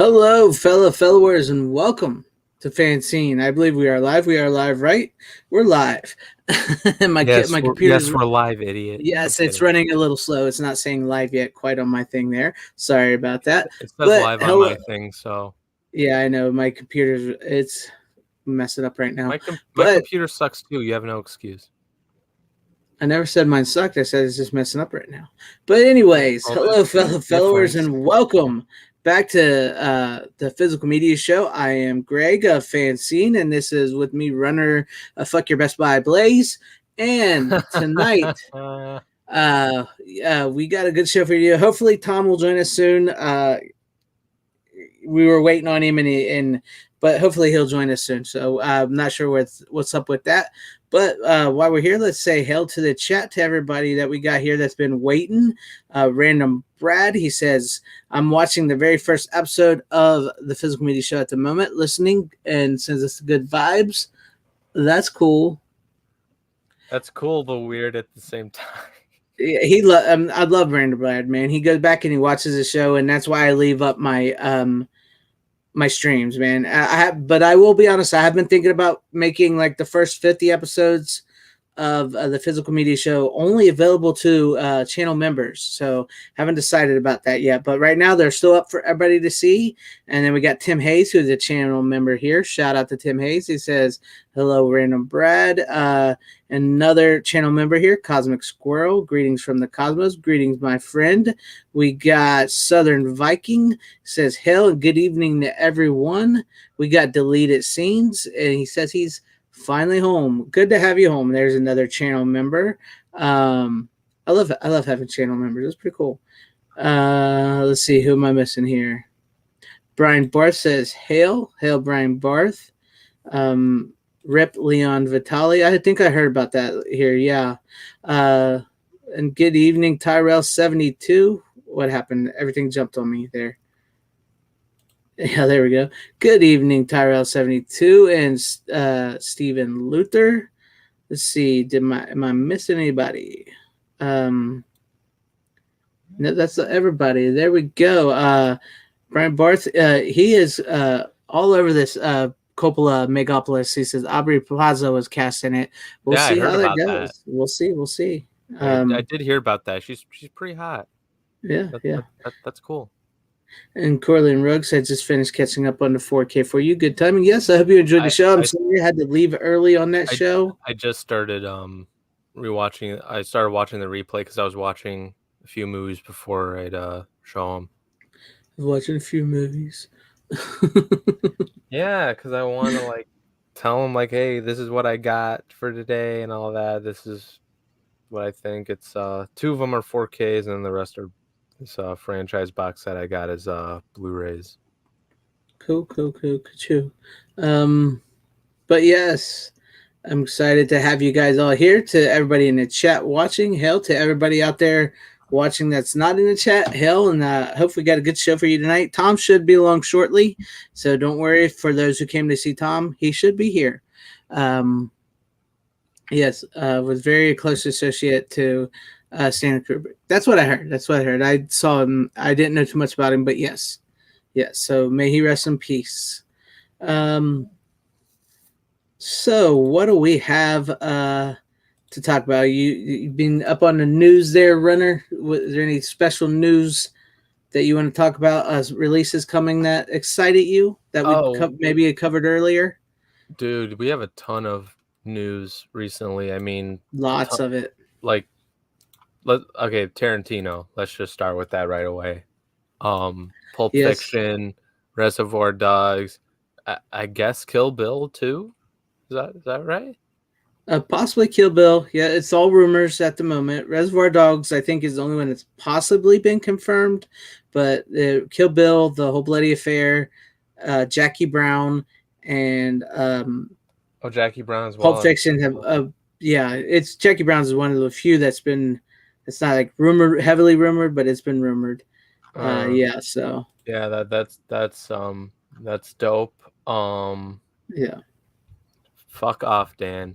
Hello, fellow followers, and welcome to FanZcene. I believe we are live. We are live, right? We're live. Yes, My we're computer's yes, we're live, idiot. I'm yes, it's kidding. running a little slow. It's not saying live yet, quite on my thing there. Sorry about that. It says But live on hello. my thing, so Yeah, I know my computer's it's messing up right now. my But computer sucks too. You have no excuse. I never said mine sucked. I said it's just messing up right now. But anyways, Well, hello, there's fellow followers, difference. and welcome back to the Physical Media Show. I am Greg of FanZcene, and this is with me, runner Fuck Your Best Buy Blaze. And tonight, we got a good show for you. Hopefully, Tom will join us soon. We were waiting on him, but hopefully he'll join us soon. So I'm not sure what's up with that. But while we're here, let's say hail to the chat to everybody that we got here that's been waiting. Random Brad, he says, I'm watching the very first episode of the Physical Media Show at the moment, listening, and sends us good vibes. That's cool. That's cool, but weird at the same time. I love Random Brad, man. He goes back and he watches the show, and that's why I leave up my streams, man. But I will be honest. I have been thinking about making like the first 50 episodes of the Physical Media Show only available to channel members. So haven't decided about that yet. But right now they're still up for everybody to see. And then we got Tim Hayes, who's a channel member here. Shout out to Tim Hayes. He says, "Hello, Random Brad." Another channel member here, Cosmic Squirrel. Greetings from the cosmos. Greetings, my friend. We got Southern Viking. Says, "Hail and good evening to everyone." We got Deleted Scenes, and he says he's finally home. Good to have you home. There's another channel member. I love having channel members. It's pretty cool. Let's see, who am I missing here? Brian Barth says, "Hail, hail, Brian Barth." Rip Leon Vitali. I think I heard about that here. Yeah. And good evening, Tyrell72. What happened? Everything jumped on me there. Yeah, there we go. Good evening, Tyrell72 and Stephen Luther. Let's see. Am I missing anybody? No, that's everybody. There we go. Brian Barth. He is all over this Coppola Megapolis. He says Aubrey Plaza was cast in it. We'll Yeah, I see heard how that about that. goes. We'll see. We'll see. I did hear about that. She's pretty hot. Yeah, yeah. That's cool. And Corlin Ruggs had just finished catching up on the 4K for you. Good timing. Yes, I hope you enjoyed the show. I'm sorry I had to leave early on that show. I just started rewatching. I started watching the replay because I was watching a few movies before I'd show them. I was watching a few movies. Yeah, because I want to like tell them like, hey, this is what I got for today and all that. This is what I think. It's 2 of them are 4Ks and the rest are this franchise box set I got is Blu-rays. Cool. But yes, I'm excited to have you guys all here. To everybody in the chat watching, hell, to everybody out there watching that's not in the chat, hell, and hopefully got a good show for you tonight. Tom should be along shortly, so don't worry. For those who came to see Tom, he should be here. Yes, was very close associate to Stanley Kubrick. That's what I heard. I saw him. I didn't know too much about him, but yes. So may he rest in peace. So what do we have to talk about? You've been up on the news there, Runner. Is there any special news that you want to talk about? Releases coming that excited you that we maybe covered earlier? Dude, we have a ton of news recently. I mean, lots of it. Like, okay, Tarantino. Let's just start with that right away. Pulp Fiction, Reservoir Dogs. I guess Kill Bill too. Is that right? Possibly Kill Bill. Yeah, it's all rumors at the moment. Reservoir Dogs, I think, is the only one that's possibly been confirmed. But Kill Bill, The Whole Bloody Affair, Jackie Brown, and Jackie Brown as well. Pulp Fiction have. It's Jackie Brown's is one of the few that's been. It's not like heavily rumored, but it's been rumored. So. Yeah, that's dope. Yeah. Fuck off, Dan.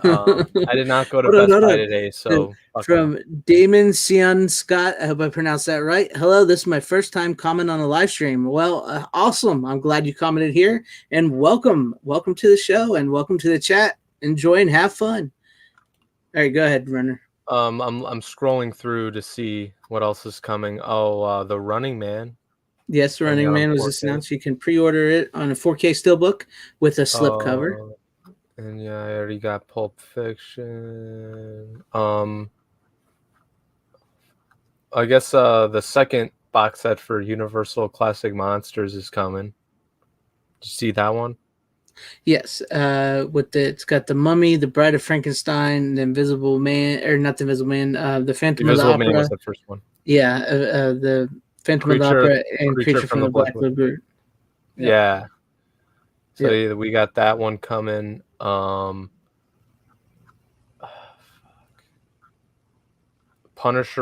I did not go to Hold on, Best hold Buy on. today, so fuck 'em. From Damon Sion Scott, I hope I pronounced that right. Hello, this is my first time comment on a live stream. Well, awesome. I'm glad you commented here, and welcome to the show, and welcome to the chat. Enjoy and have fun. All right, go ahead, Runner. I'm scrolling through to see what else is coming. Oh, The Running Man. Yes, coming Running out on Man was 4K. just announced. You can pre-order it on a 4K steelbook with a slipcover. And yeah, I already got Pulp Fiction. I guess the second box set for Universal Classic Monsters is coming. Did you see that one? Yes, it's got the Mummy, the Bride of Frankenstein, the Invisible Man, or not the Invisible Man, the Phantom of the Invisible Opera. Man was the first one. Yeah, the Phantom of the Opera and Creature from the Black Lagoon. Yep. Yeah. So yep. We got that one coming. Punisher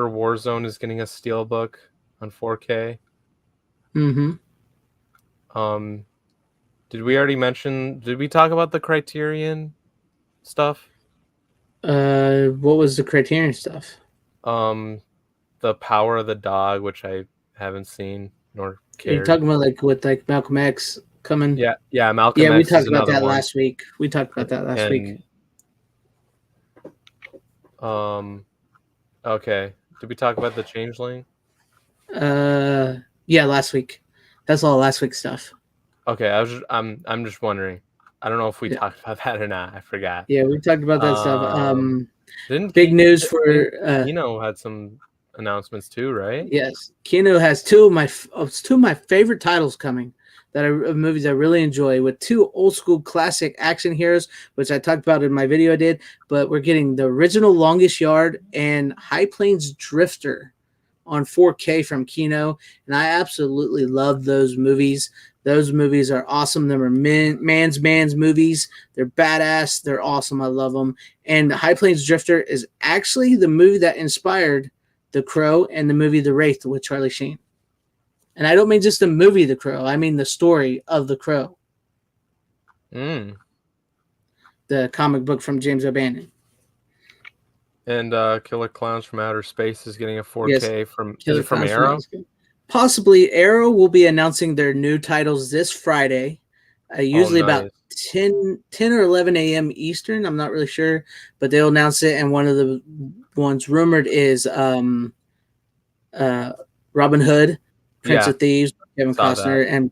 Warzone is getting a steelbook on 4K. Mm-hmm. Did we talk about the Criterion stuff? What was the Criterion stuff? The Power of the Dog, which I haven't seen nor cared. You're talking about with Malcolm X coming? Yeah, Malcolm X. Yeah, we talked about that last week. Okay. Did we talk about the Changeling? Yeah, last week. That's all last week's stuff. Okay, I'm just wondering. I don't know if we talked about that or not. I forgot. Yeah, we talked about that stuff. Big news for Kino had some announcements too, right? Yes, Kino has two of my favorite titles coming movies I really enjoy, with two old school classic action heroes, which I talked about in my video I did. But we're getting the original Longest Yard and High Plains Drifter on 4K from Kino, and I absolutely love those movies. Those movies are awesome. They are man's movies. They're badass. They're awesome. I love them. And High Plains Drifter is actually the movie that inspired The Crow and the movie The Wraith with Charlie Sheen. And I don't mean just the movie The Crow. I mean the story of The Crow. The comic book from James O'Bannon. And Killer Clowns from Outer Space is getting a 4K from Arrow? Possibly. Arrow will be announcing their new titles this Friday, usually about 10 or 11 a.m. Eastern. I'm not really sure, but they'll announce it. And one of the ones rumored is Robin Hood, Prince of Thieves, Kevin Costner, and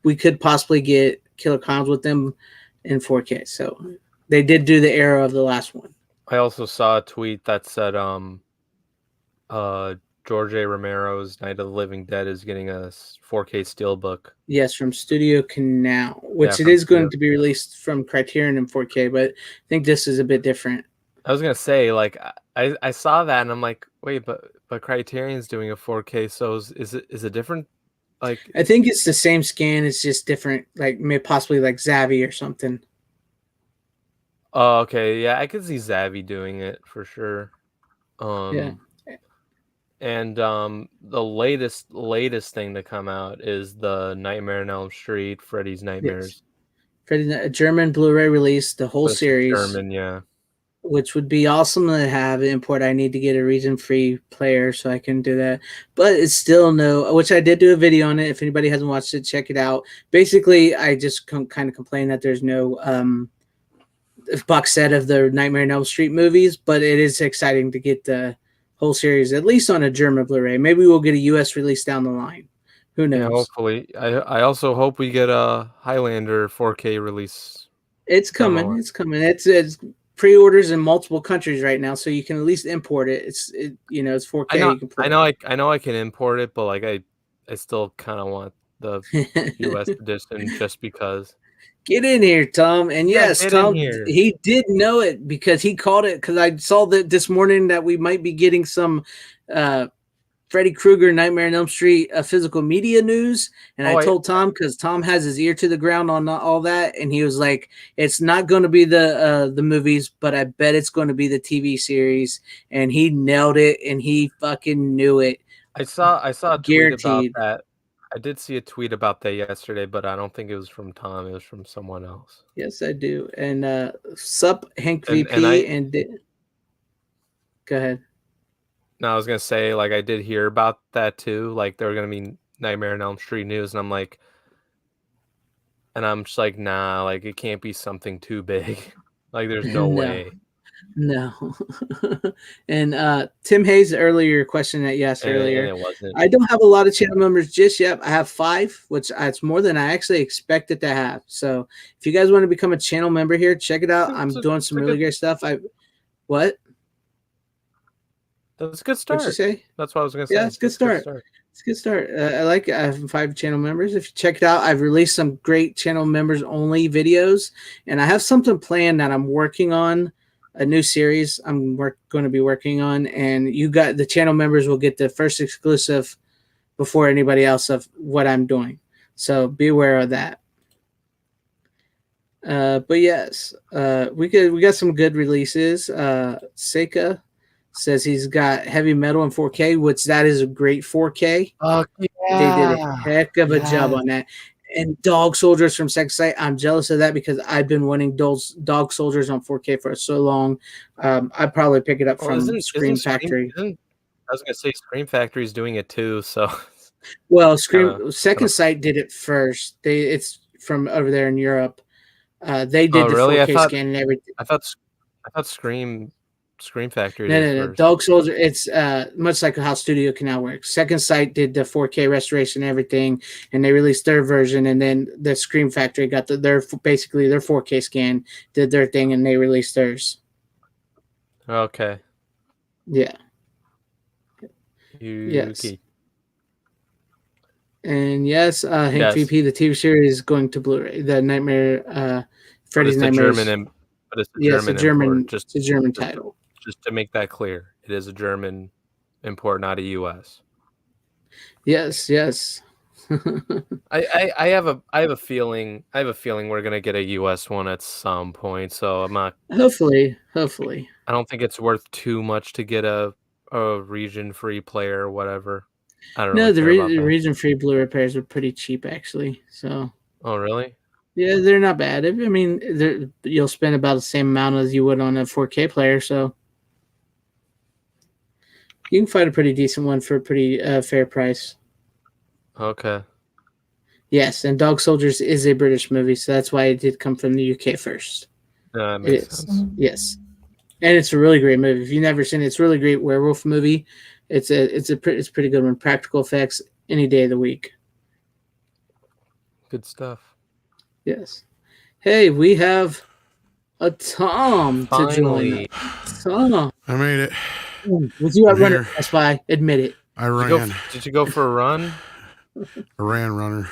we could possibly get Killer Clowns with them in 4K. So they did do the Arrow of the last one. I also saw a tweet that said George A. Romero's Night of the Living Dead is getting a 4K steelbook. Yes, from Studio Canal, which it is going to be released from Criterion in 4K, but I think this is a bit different. I was gonna say, I saw that and I'm like, wait, but Criterion's doing a 4K, so is it different? I think it's the same scan, it's just different, maybe possibly like Zavi or something. Oh, okay, yeah, I could see Zavi doing it for sure. Yeah. And the latest thing to come out is the Nightmare on Elm Street, Freddy's Nightmares. Freddy's a German Blu-ray release, the whole series. German, yeah. Which would be awesome to have import. I need to get a region-free player so I can do that. But it's still which I did do a video on it. If anybody hasn't watched it, check it out. Basically, I just kind of complain that there's no box set of the Nightmare on Elm Street movies, but it is exciting to get the whole series, at least on a German Blu-ray. Maybe we'll get a US release down the line. Who knows? Yeah, hopefully. I also hope we get a Highlander 4K release. It's coming. It's coming. It's pre-orders in multiple countries right now, so you can at least import it. It's 4K. I know I can import it, but I still kind of want the US edition just because. Get in here, Tom. And yes, Tom, he did know it because he called it, because I saw that this morning that we might be getting some Freddy Krueger Nightmare on Elm Street physical media news. And I told Tom, because Tom has his ear to the ground on all that, and he was like, it's not going to be the movies, but I bet it's going to be the TV series. And he nailed it, and he fucking knew it. I saw a tweet about that. I did see a tweet about that yesterday, but I don't think it was from Tom. It was from someone else. Yes, I do. And sup, Hank And VP, and go ahead. no, I was gonna say, like, I did hear about that too. Like, there were gonna be Nightmare on Elm Street news, and I'm just like, nah, like, it can't be something too big. Like, there's no No, way. no. And Tim Hayes, earlier question that you asked And earlier, it wasn't. I don't have a lot of channel members just yet. I have 5, which it's more than I actually expected to have. So if you guys want to become a channel member here, check it out. I'm doing some really great stuff. What? That's a good What'd you start. say? That's what I was gonna say. Yeah, it's a good start. It's a good start. I like it. I have 5 channel members. If you check it out, I've released some great channel members only videos, and I have something planned that I'm working on, a new series I'm going to be working on, and you got the channel members will get the first exclusive before anybody else of what I'm doing. So be aware of that. But yes, we got some good releases. Seika says he's got Heavy Metal in 4K, which that is a great 4K. Oh yeah, They did a heck of a job on that. And Dog Soldiers from Second Sight, I'm jealous of that because I've been wanting Dog Soldiers on 4K for so long. I'd probably pick it up from Scream Factory. I was gonna say Scream Factory is doing it too. So, well, Second Sight did it first. It's from over there in Europe. They did the really? 4K scan and everything. I thought Scream Factory. No. Dog Soldier. It's much like how Studio Canal works. Second Sight did the 4K restoration and everything, and they released their version. And then the Scream Factory got their 4K scan, did their thing, and they released theirs. Okay. Yeah. Yes. And yes, Hank VP, the TV series is going to Blu-ray. The Nightmare, Freddy's Nightmares. But it's a German it's a German title. Just to make that clear, it is a German import, not a US. Yes. I have a feeling we're gonna get a US one at some point. So I'm not. Hopefully. I don't think it's worth too much to get a region-free player or whatever. I don't know. No, the region-free Blu-ray players are pretty cheap actually. So. Oh really? Yeah, they're not bad. I mean, you'll spend about the same amount as you would on a 4K player, so you can find a pretty decent one for a pretty fair price. Okay. Yes, and Dog Soldiers is a British movie, so that's why it did come from the UK first. That makes sense. Yes, and it's a really great movie. If you've never seen it, it's a really great werewolf movie. It's a pretty good one. Practical effects any day of the week. Good stuff. Yes. Hey, we have a Tom Finally. to join. Tom. I made it. Was you out running Best Buy? Admit it. I ran. Did you go for a run? A runner.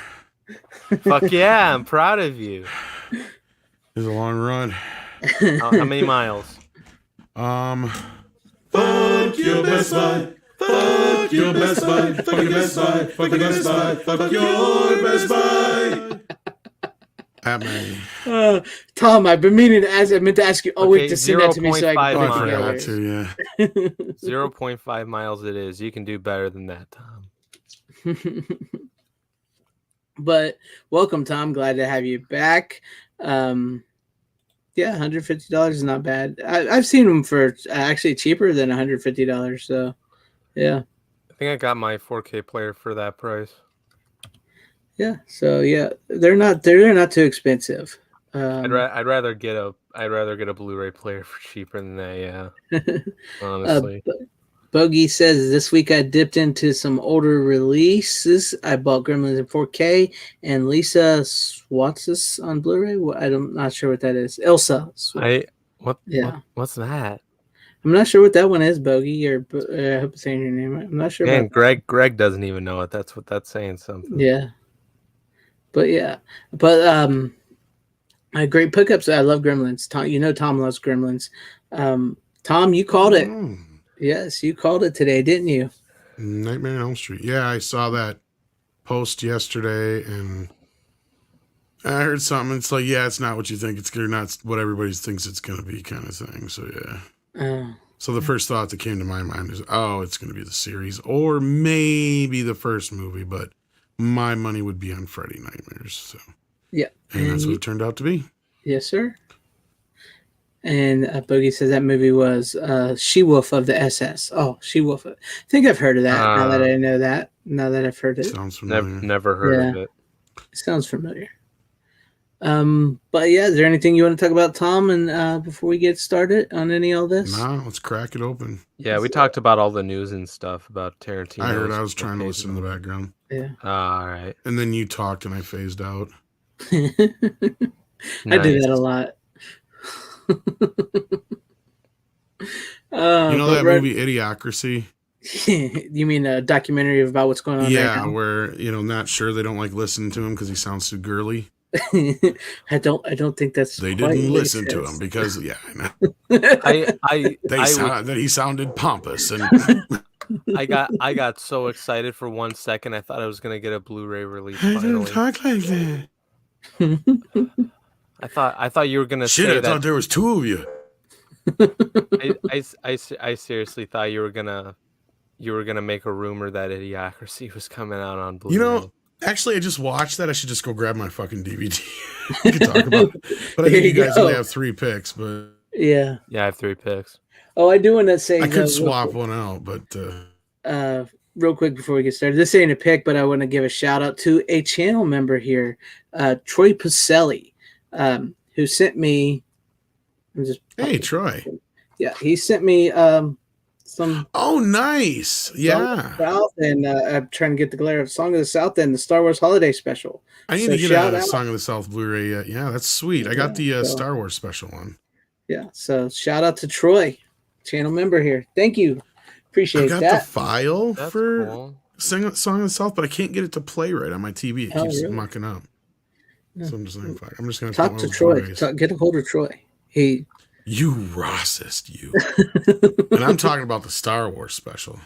Fuck yeah, I'm proud of you. It was a long run. How many miles? Fuck your Best Buy. Fuck your Best Buy. Fuck your Best Buy. Fuck your Best Buy. Fuck your Best Buy. At me. Tom, I've been meaning to ask. I meant to ask you. Oh, Okay, wait, to send that to me so I can I forgot to, yeah. 0.5 miles it is. You can do better than that, Tom. But welcome, Tom. Glad to have you back. Yeah, $150 is not bad. I've seen them for actually cheaper than $150. So, yeah. I think I got my 4K player for that price. Yeah. So yeah, they're not too expensive. I'd rather get a Blu-ray player for cheaper than that. Yeah. Honestly. Bogey says this week I dipped into some older releases. I bought Gremlins in 4K and Lisa Swatzis on Blu-ray. I'm not sure what that is. Elsa. What's that? I'm not sure what that one is, Bogey. Or I hope I'm saying your name right. I'm not sure. Man, Greg doesn't even know it. That's what that's saying something. Yeah. But great pickups. I love Gremlins. Tom, Tom loves Gremlins. Tom, you called it. Yes, you called it today, didn't you? Nightmare on Elm Street. Yeah, I saw that post yesterday, and I heard something. It's like, yeah, it's not what you think. It's not what everybody thinks it's going to be, kind of thing. So yeah. So the first thought that came to my mind is, it's going to be the series, or maybe the first movie, but my money would be on Freddie Nightmares. So, Yeah. and that's what it turned out to be. Yes, sir. And Boogie says that movie was She-Wolf of the SS. Oh, She-Wolf. I think I've heard of that. Now that I know that. Now that I've heard it. Sounds familiar. Never heard of it. It sounds familiar. But yeah, is there anything you want to talk about, Tom? And before we get started on any of this? Nah, let's crack it open. Yeah, we talked about all the news and stuff about Tarantino. I heard. I was trying to listen in the background. Yeah. All right. And then you talked and I phased out. I do that a lot. You know that movie Idiocracy? You mean a documentary about what's going on? Yeah, right now? where not sure they don't like listening to him because he sounds too girly. I don't think that's. They didn't listen to him because I know. That he sounded pompous and. I got so excited for 1 second. I thought I was gonna get a Blu-ray release. I Finally. didn't talk like that. I thought you were gonna Shit, say I that. thought there was two of you. I seriously thought you were gonna make a rumor that Idiocracy was coming out on Blu-ray. Actually, I just watched that. I should just go grab my fucking DVD. We could talk about it. But I think you guys only have 3 picks. But yeah, I have 3 picks. Oh, I do want to say I could swap one out, but real quick before we get started, this ain't a pick, but I want to give a shout out to a channel member here, Troy Pacelli, who sent me. Hey, Troy. Yeah, he sent me some. Oh, nice. Yeah. South, and I'm trying to get the glare of Song of the South and the Star Wars Holiday Special. I need to get a Song of the South Blu-ray yet. Yeah, that's sweet. I got the Star Wars special one. Yeah, so shout out to Troy, channel member here. Thank you. Appreciate that. I got the file That's for cool. Song of the South, but I can't get it to play right on my TV. It keeps really? mucking up. Yeah. So I'm just like, fuck. I'm just going to talk to Troy. Get a hold of Troy. You Rossist, you. And I'm talking about the Star Wars special.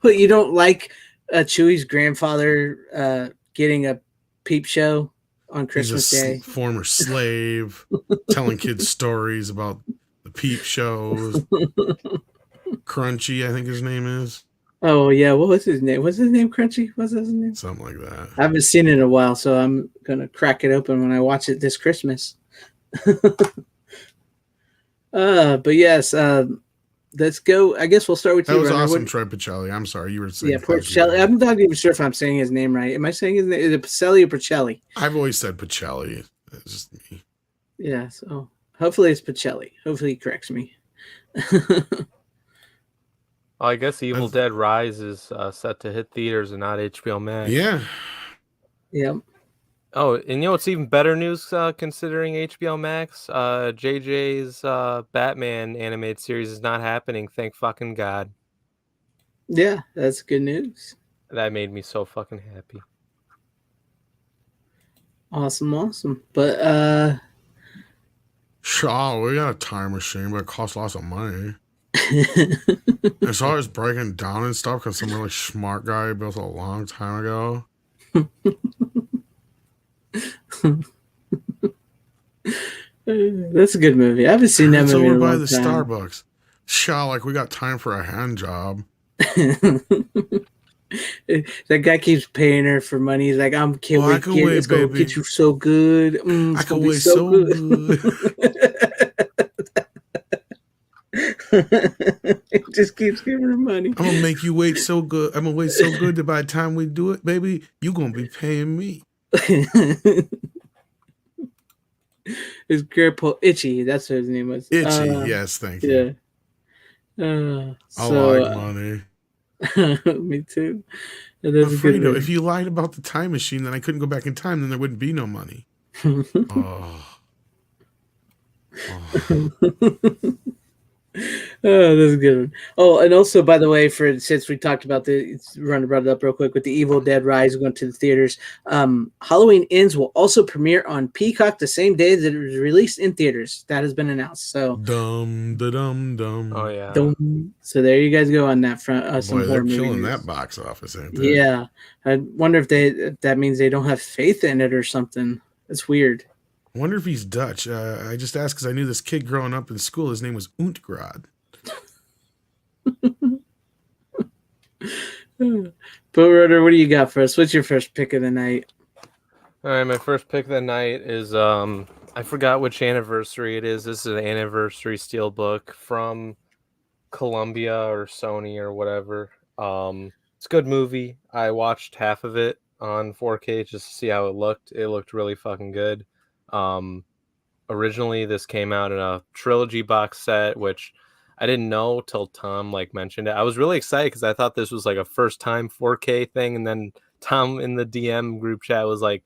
But you don't like Chewie's grandfather getting a peep show on Christmas Day? Former slave, telling kids stories about the peep shows. Crunchy, I think his name is. Oh, yeah. What was his name? Was his name Crunchy? Was his name? Something like that. I haven't seen it in a while, so I'm going to crack it open when I watch it this Christmas. But yes, let's go. I guess we'll start with you. That was Runner. awesome, Troy Pacelli. I'm sorry, you were saying. Yeah, Pacelli. I'm not even sure if I'm saying his name right. Am I saying his name? Is it Pacelli or Pacelli? I've always said Pacelli. It's just me. Yeah, so hopefully it's Pacelli. Hopefully he corrects me. Well, I guess Evil Dead Rise is set to hit theaters and not HBO Max. Yeah. Yep. Oh, and what's even better news considering HBO Max? JJ's Batman animated series is not happening. Thank fucking God. Yeah, that's good news. That made me so fucking happy. Awesome. But Shaw, we got a time machine, but it costs lots of money. It's always breaking down and stuff because some really smart guy built it a long time ago. That's a good movie. I haven't seen that movie in a long time. It's over by the Starbucks. Shaw, like we got time for a hand job. That guy keeps paying her for money. He's like, can't wait, kid. It's gonna get you so good. I can wait so good. It just keeps giving her money. I'm gonna make you wait so good. I'm gonna wait so good that by the time we do it, baby, you gonna be paying me. His grandpa Itchy, that's what his name was. Itchy, yes, thank you. Yeah. I like money. Me too. Fredo, if you lied about the time machine, then I couldn't go back in time, then there wouldn't be no money. Oh, that's a good one. Oh, and also, by the way, since we talked about brought it up real quick with the Evil Dead Rise going to the theaters, Halloween Ends will also premiere on Peacock the same day that it was released in theaters. That has been announced. So dum. Oh yeah. So there you guys go on that front. Boy, they're killing that box office, ain't they? Yeah, I wonder if that means they don't have faith in it or something. That's weird. I wonder if he's Dutch. I just asked because I knew this kid growing up in school. His name was Untgrad. But Rotor, what do you got for us? What's your first pick of the night? All right, my first pick of the night is I forgot which anniversary it is. This is an anniversary steelbook from Columbia or Sony or whatever. It's a good movie. I watched half of it on 4K just to see how it looked. It looked really fucking good. Originally this came out in a trilogy box set, which I didn't know till Tom mentioned it. I was really excited because I thought this was a first time 4K thing, and then Tom in the DM group chat was like,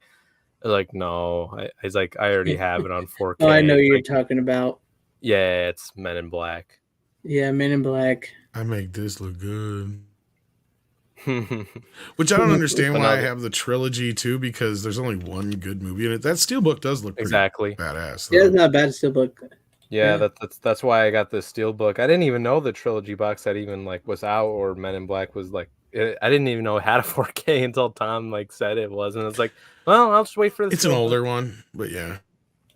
no. He's like, I already have it on 4K. Oh, I know you're talking about. Yeah, it's Men in Black. Yeah, Men in Black. I make this look good. Which I don't understand why I have the trilogy too, because there's only one good movie in it. That steelbook does look pretty badass. Though. Yeah, it's not a bad steelbook. Yeah, that's why I got this steelbook. I didn't even know the trilogy box set even was out, or Men in Black was I didn't even know it had a 4K until Tom said it was, and I was like, well, I'll just wait for the. It's an older one, but yeah.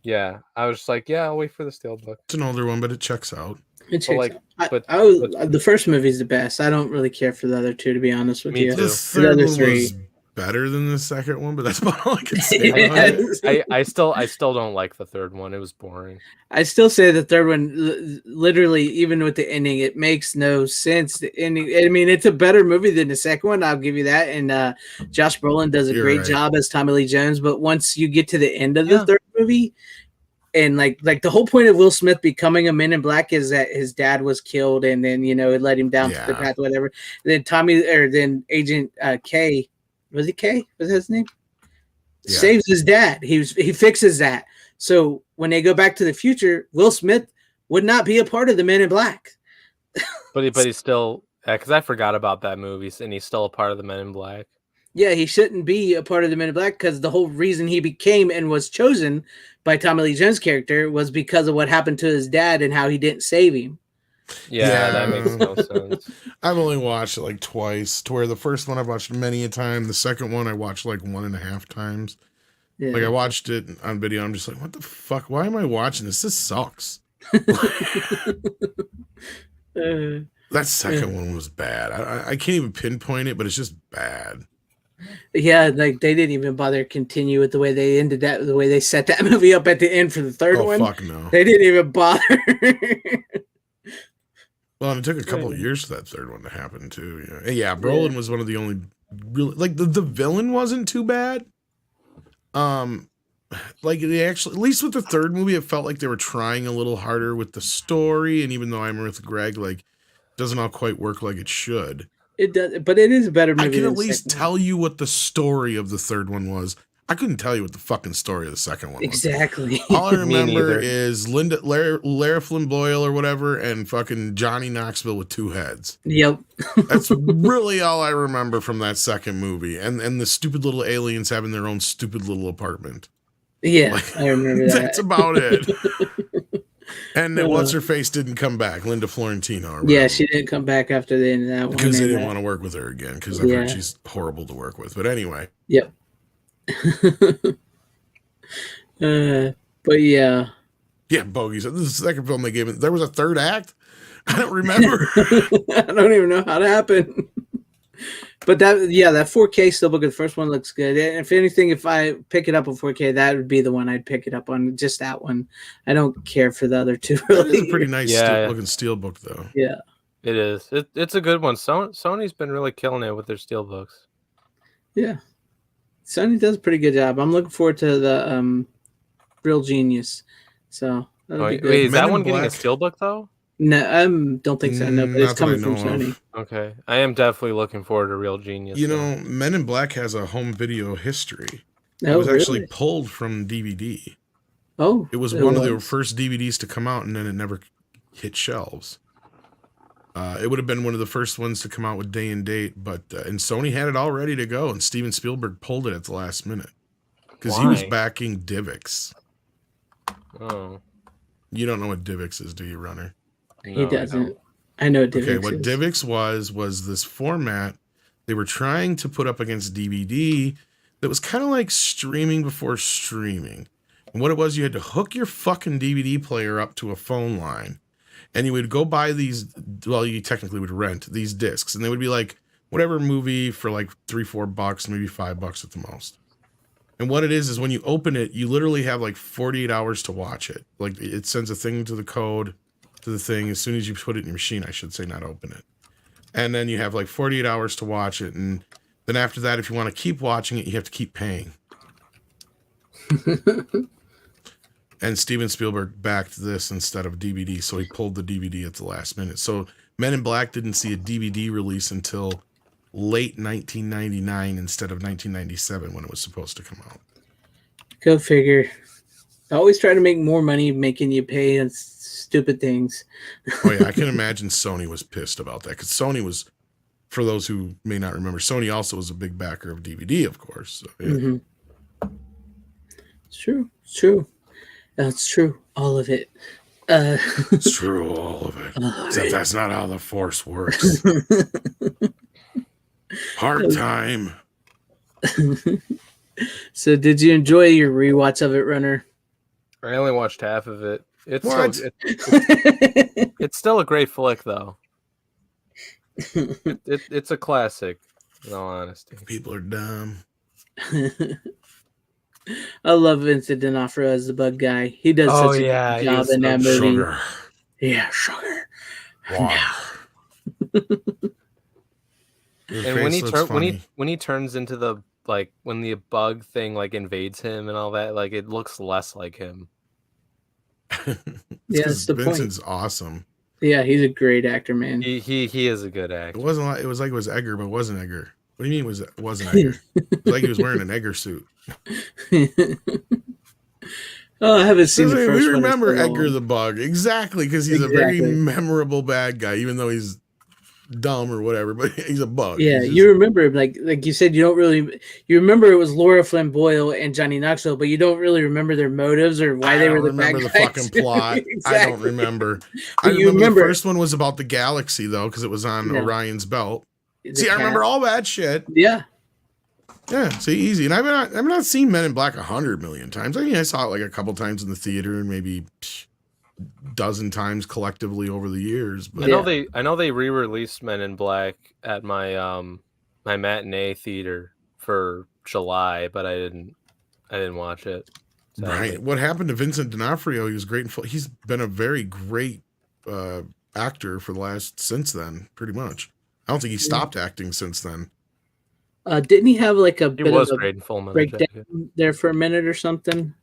Yeah, I was just like, yeah, I'll wait for the steelbook. It's an older one, but it checks out. It checks out. The first movie's the best. I don't really care for the other two, to be honest with you. The third one was better than the second one, but that's about all I can say. I still don't like the third one. It was boring. I still say the third one, literally, even with the ending, it makes no sense. The ending, I mean, it's a better movie than the second one. I'll give you that. And Josh Brolin does a great job as Tommy Lee Jones. But once you get to the end of the third movie, and like the whole point of Will Smith becoming a Men in Black is that his dad was killed, and then it led him down to the path, whatever. Then then Agent K, was he K? Was that his name? Yeah. Saves his dad. He fixes that. So when they go back to the future, Will Smith would not be a part of the Men in Black. but he's still, because I forgot about that movie, and he's still a part of the Men in Black. Yeah, he shouldn't be a part of the Men in Black because the whole reason he became and was chosen by Tommy Lee Jones' character was because of what happened to his dad and how he didn't save him. Yeah, that makes no sense. I've only watched it twice, to where the first one I've watched many a time. The second one I watched 1.5 times. Yeah. I watched it on video. I'm just like, what the fuck? Why am I watching this? This sucks. That second one was bad. I can't even pinpoint it, but it's just bad. Yeah, they didn't even bother to continue with the way they ended that, the way they set that movie up at the end for the third one. Fuck no. They didn't even bother. Well, and it took a couple of years for that third one to happen too. Yeah, Brolin was one of the only really the villain wasn't too bad. They actually, at least with the third movie, it felt like they were trying a little harder with the story, and even though I'm with Greg, doesn't all quite work like it should. It does, but it is a better movie. I can at least tell you what the story of the third one was. I couldn't tell you what the fucking story of the second one was. Exactly. All I remember is Lara Flynn Boyle or whatever, and fucking Johnny Knoxville with two heads. Yep. That's really all I remember from that second movie. And the stupid little aliens having their own stupid little apartment. Yeah, I remember that. That's about it. And then what's her face didn't come back, Linda Florentino. Yeah, she didn't come back after the end of that one. Because they didn't want to work with her again, because I've heard she's horrible to work with. But anyway. Yep. But yeah. Yeah, bogeys. This is the second film they gave it. There was a third act? I don't remember. I don't even know how to happen. But that 4K steelbook of the first one looks good. And if anything, if I pick it up on 4K, that would be the one I'd pick it up on. Just that one. I don't care for the other two. Really. It's a pretty nice looking steelbook, though. Yeah, it is. It's a good one. Sony's been really killing it with their steelbooks. Yeah, Sony does a pretty good job. I'm looking forward to the Real Genius. So that'll be good. Wait, is that one getting a steelbook though? No, I don't think so. No, but it's coming from Sony. Okay. I am definitely looking forward to Real Genius. Men in Black has a home video history. It was actually pulled from DVD. Oh. It was one of their first DVDs to come out, and then it never hit shelves. It would have been one of the first ones to come out with day and date, but and Sony had it all ready to go, and Steven Spielberg pulled it at the last minute. Because he was backing DivX. Oh. You don't know what DivX is, do you, Runner? He doesn't. I know what DivX is. What DivX was this format they were trying to put up against DVD that was kind of like streaming before streaming. And what it was, you had to hook your fucking DVD player up to a phone line, and you would go buy these, well, you technically would rent these discs, and they would be like whatever movie for like $3-4, maybe $5 at the most. And what it is when you open it, you literally have like 48 hours to watch it. Like it sends a thing to the code, to the thing. As soon as you put it in your machine, I should say, not open it. And then you have like 48 hours to watch it. And then after that, if you want to keep watching it, you have to keep paying. And Steven Spielberg backed this instead of DVD. So he pulled the DVD at the last minute. So Men in Black didn't see a DVD release until late 1999 instead of 1997 when it was supposed to come out. Go figure. I always try to make more money making you pay on stupid things. Oh yeah, I can imagine Sony was pissed about that because Sony was, for those who may not remember, Sony also was a big backer of DVD, of course. So, yeah. It's true. It's true. That's true. All of it. It's true, all of it. Except that's not how the Force works. Hard time. So did you enjoy your rewatch of it, Runner? I only watched half of it. It's What? it's still a great flick, though. It's a classic, in all honesty. People are dumb. I love Vincent D'onofrio as the bug guy. He does such a good job in that movie. Sugar. Yeah, sugar. Water. And when he turns into the, like, when the bug thing like invades him and all that, like, it looks less like him. Yeah, that's the Vincent's point. awesome. Yeah, he's a great actor, man. He is a good actor. It wasn't like it was Edgar, but it wasn't Edgar. What do you mean it wasn't Edgar? It was like he was wearing an Edgar suit. Oh, I haven't seen the first one. We remember Edgar the Bug exactly because he's a very memorable bad guy, even though he's dumb or whatever. But he's a bug. Yeah, you remember him, like you said. You don't really. You remember it was Laura Flynn Boyle and Johnny Knoxville, but you don't really remember their motives or why they were the bad guys. I don't remember the fucking plot. Exactly. I don't remember. I remember the first one was about the galaxy though, because it was on Orion's belt. See, I remember all that shit. Yeah. Yeah, see, easy. And I've not seen Men in Black 100 million times. I mean, I saw it like a couple times in the theater and maybe a dozen times collectively over the years. But I know they re-released Men in Black at my my matinee theater for July, but I didn't watch it. Sadly. Right. What happened to Vincent D'onofrio? He was great. He's been a very great actor for the since then, pretty much. I don't think he stopped acting since then. Didn't he have like a bit of a breakdown there for a minute or something?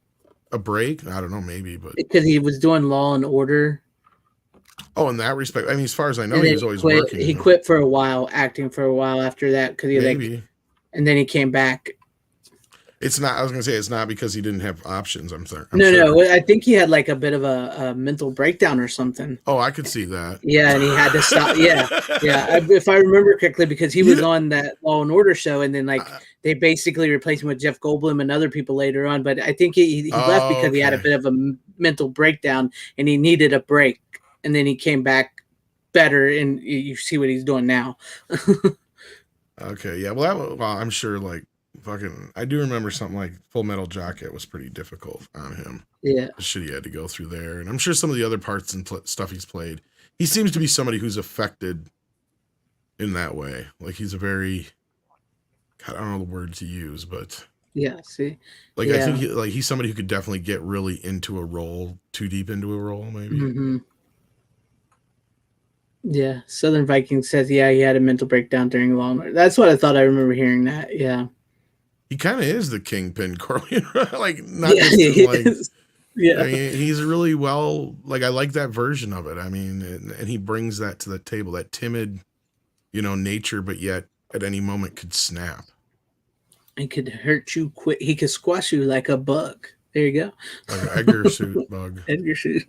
A break? I don't know, maybe, but because he was doing Law and Order. Oh, in that respect, I mean, as far as I know, he was always working. He quit for a while, acting for a while after that, because he and then he came back. It's not. I was gonna say it's not because he didn't have options. I'm sorry. No. I think he had like a bit of a mental breakdown or something. Oh, I could see that. Yeah, and he had to stop. Yeah. If I remember correctly, because he was on that Law and Order show, and then like they basically replaced him with Jeff Goldblum and other people later on. But I think he left because he had a bit of a mental breakdown and he needed a break, and then he came back better, and you see what he's doing now. Okay. Yeah. Well, I'm sure like. I do remember something like Full Metal Jacket was pretty difficult on him. Yeah. The shit he had to go through there. And I'm sure some of the other parts and stuff he's played, he seems to be somebody who's affected in that way. Like he's a very, God, I don't know the word to use, but yeah, see, like I think he's somebody who could definitely get really into a role, too deep into a role, maybe. Mm-hmm. Yeah, Southern Viking says, he had a mental breakdown during Law and Order. That's what I thought. I remember hearing that. Yeah. He kind of is the kingpin, Corleone. Like not just like, yeah. I mean, he's really well. Like I like that version of it. I mean, and he brings that to the table. That timid, nature, but yet at any moment could snap. He could hurt you quick. He could squash you like a bug. There you go. Like an Edgar suit bug. Edgar suit.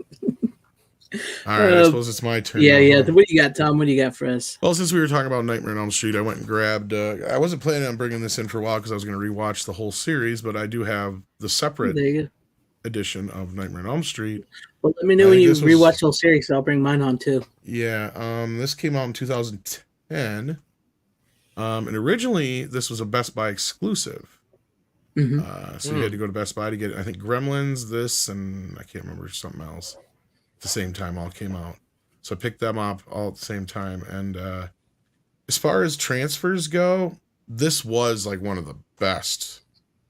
All right, I suppose it's my turn. Yeah. What do you got, Tom? What do you got for us? Well, since we were talking about Nightmare on Elm Street, I went and grabbed. I wasn't planning on bringing this in for a while because I was going to rewatch the whole series, but I do have the separate edition of Nightmare on Elm Street. Well, let me know when you rewatch the whole series. So I'll bring mine on too. Yeah. This came out in 2010. And originally this was a Best Buy exclusive. Mm-hmm. So you had to go to Best Buy to get, I think, Gremlins, this, and I can't remember something else. At the same time all came out. So I picked them up all at the same time. And as far as transfers go, this was like one of the best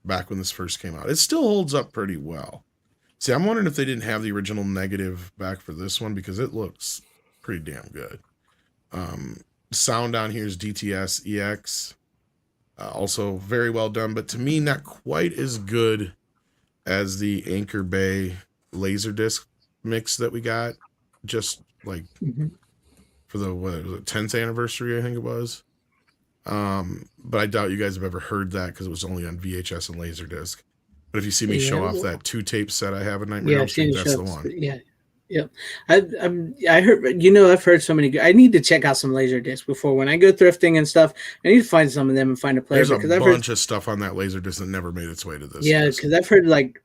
back when this first came out. It still holds up pretty well. See, I'm wondering if they didn't have the original negative back for this one because it looks pretty damn good. Sound on here is DTS EX. Also very well done, but to me, not quite as good as the Anchor Bay Laserdisc mix that we got just like for the 10th anniversary, I think it was. But I doubt you guys have ever heard that because it was only on VHS and Laserdisc. But if you see me show off that 2-tape set I have at Nightmare on Elm Street, that's the one. Yeah. Yep. I heard, I've heard so many. I need to check out some Laserdisc before when I go thrifting and stuff. I need to find some of them and find a player. There's a bunch of stuff on that Laserdisc that never made its way to this. Yeah, because I've heard like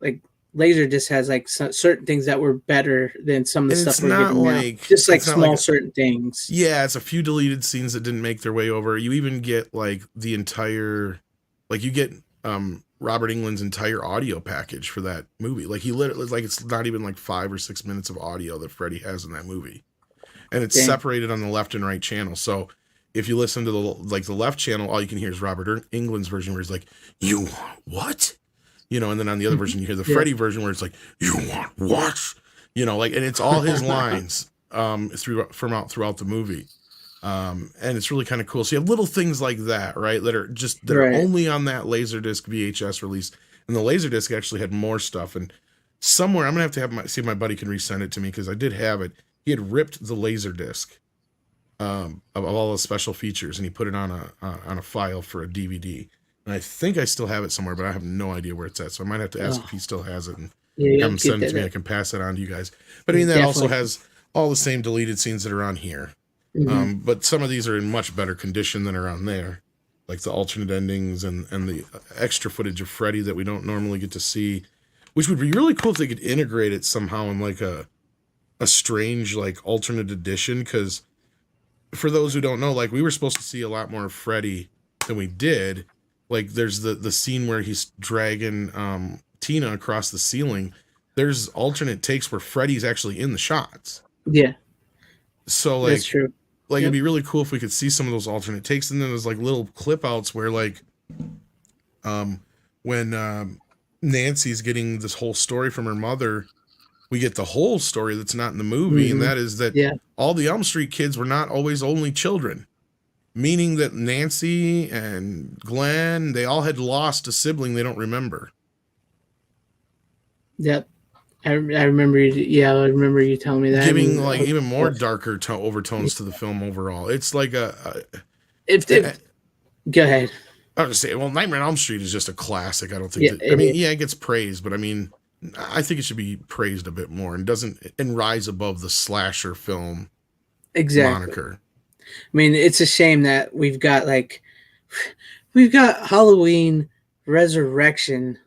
Laserdisc has like certain things that were better than some of the stuff we're getting now. Just like small certain things. Yeah, it's a few deleted scenes that didn't make their way over. You even get like the entire, like you get Robert Englund's entire audio package for that movie. Like he literally, like it's not even like 5 or 6 minutes of audio that Freddie has in that movie, and it's separated on the left and right channel. So if you listen to the left channel, all you can hear is Robert Englund's version where he's like, "You want what?" And then on the other version you hear the Freddie version where it's like, "You want what?" Like, and it's all his lines throughout the movie. And it's really kind of cool. So you have little things like that, right? That are only on that Laserdisc VHS release. And the Laserdisc actually had more stuff. And somewhere I'm gonna have to see if my buddy can resend it to me because I did have it. He had ripped the Laserdisc of all the special features and he put it on a file for a DVD. And I think I still have it somewhere, but I have no idea where it's at. So I might have to ask if he still has it and have him send it to me. I can pass it on to you guys. But I mean, that also has all the same deleted scenes that are on here. But some of these are in much better condition than are on there, like the alternate endings and the extra footage of Freddie that we don't normally get to see, which would be really cool if they could integrate it somehow in like a strange like alternate edition. Because for those who don't know, like we were supposed to see a lot more of Freddie than we did. Like there's the scene where he's dragging Tina across the ceiling. There's alternate takes where Freddie's actually in the shots. Yeah. So like, that's true. Like it'd be really cool if we could see some of those alternate takes, and then there's like little clip outs where like, when Nancy's getting this whole story from her mother, we get the whole story that's not in the movie, and that is that all the Elm Street kids were not always only children, meaning that Nancy and Glenn, they all had lost a sibling they don't remember. Yep. I remember you. Yeah, I remember you telling me that. Giving like even more darker overtones to the film overall. It's like go ahead. I was just saying, well, Nightmare on Elm Street is just a classic. I don't think. It gets praised, but I mean, I think it should be praised a bit more and rise above the slasher film moniker. I mean, it's a shame that we've got Halloween Resurrection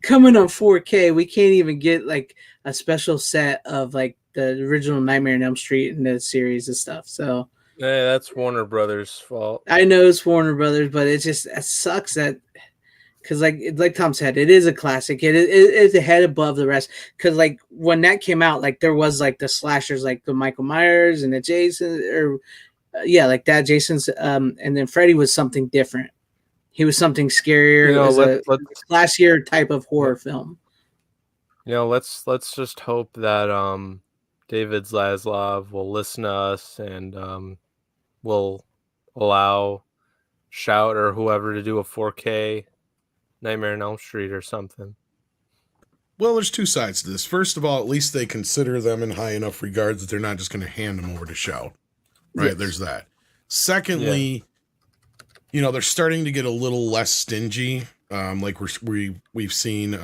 coming on 4K. We can't even get like a special set of like the original Nightmare on Elm Street and the series and stuff. So hey, that's Warner Brothers' fault. I know it's Warner Brothers, but it sucks that because like Tom said, it is a classic. It's ahead above the rest. Because like when that came out, like there was like the slashers, like the Michael Myers and the Jason, or like that Jason's, and then Freddie was something different. He was something scarier. It was a classier type of horror film. Let's just hope that David Zaslav will listen to us and will allow Shout or whoever to do a 4K Nightmare on Elm Street or something. Well, there's two sides to this. First of all, at least they consider them in high enough regard that they're not just going to hand them over to Shout. Right? Yes. There's that. Secondly, they're starting to get a little less stingy. Like we've seen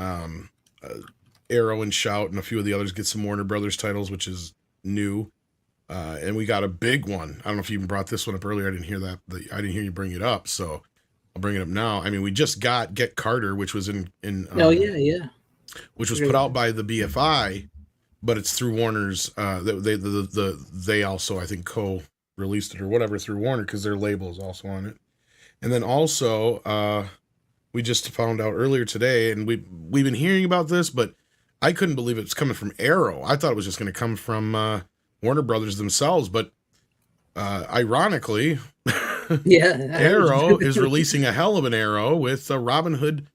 Arrow and Shout and a few of the others get some Warner Brothers titles, which is new. And we got a big one. I don't know if you even brought this one up earlier. I didn't hear that. I didn't hear you bring it up, so I'll bring it up now. I mean, we just got Get Carter, which was which was put out by the BFI, but it's through Warner's. They also, I think, co-released it or whatever through Warner because their label is also on it. And then also, we just found out earlier today, and we've been hearing about this, but I couldn't believe it was coming from Arrow. I thought it was just going to come from Warner Brothers themselves, but Ironically, Yeah, Arrow is releasing a hell of an Arrow with Robin Hood,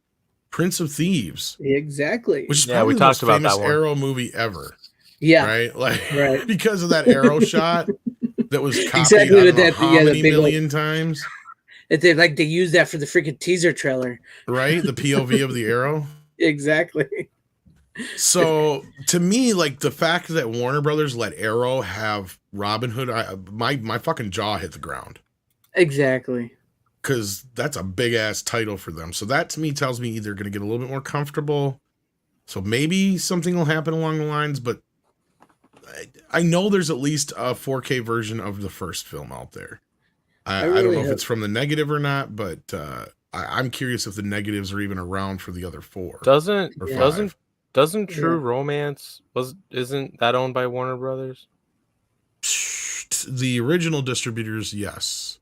Prince of Thieves, exactly. which is Yeah, probably we the talked most about famous that one. Arrow movie ever. Yeah, Right? Like, right. because of that Arrow shot that was copied Exactly I with don't know that. how Yeah, the many big million times. they use that for the freaking teaser trailer. Right? The POV of the Arrow. Exactly. So to me, like the fact that Warner Brothers let Arrow have Robin Hood, my fucking jaw hit the ground. Exactly. Because that's a big ass title for them. So that to me tells me either going to get a little bit more comfortable. So maybe something will happen along the lines, but I know there's at least a 4K version of the first film out there. I don't know if it's from the negative or not, but I'm curious if the negatives are even around for the other 4. Doesn't True Romance isn't that owned by Warner Brothers? The original distributors, yes.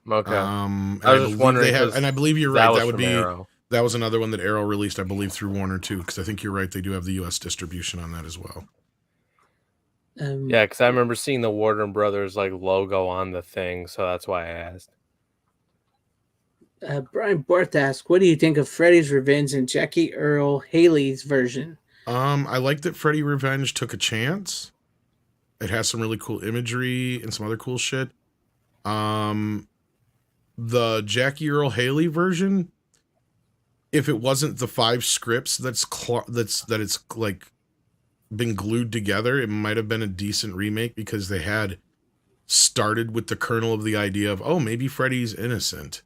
Okay. I was just wondering, and I believe you're right. That would be Arrow. That was another one that Arrow released, I believe, through Warner too. Because I think you're right; they do have the U.S. distribution on that as well. Yeah, because I remember seeing the Warner Brothers like logo on the thing, so that's why I asked. Brian Barth asks, "What do you think of Freddy's Revenge and Jackie Earle Haley's version?" I like that Freddie Revenge took a chance. It has some really cool imagery and some other cool shit. The Jackie Earle Haley version, if it wasn't the 5 scripts that it's like been glued together, it might have been a decent remake because they had started with the kernel of the idea of, oh, maybe Freddy's innocent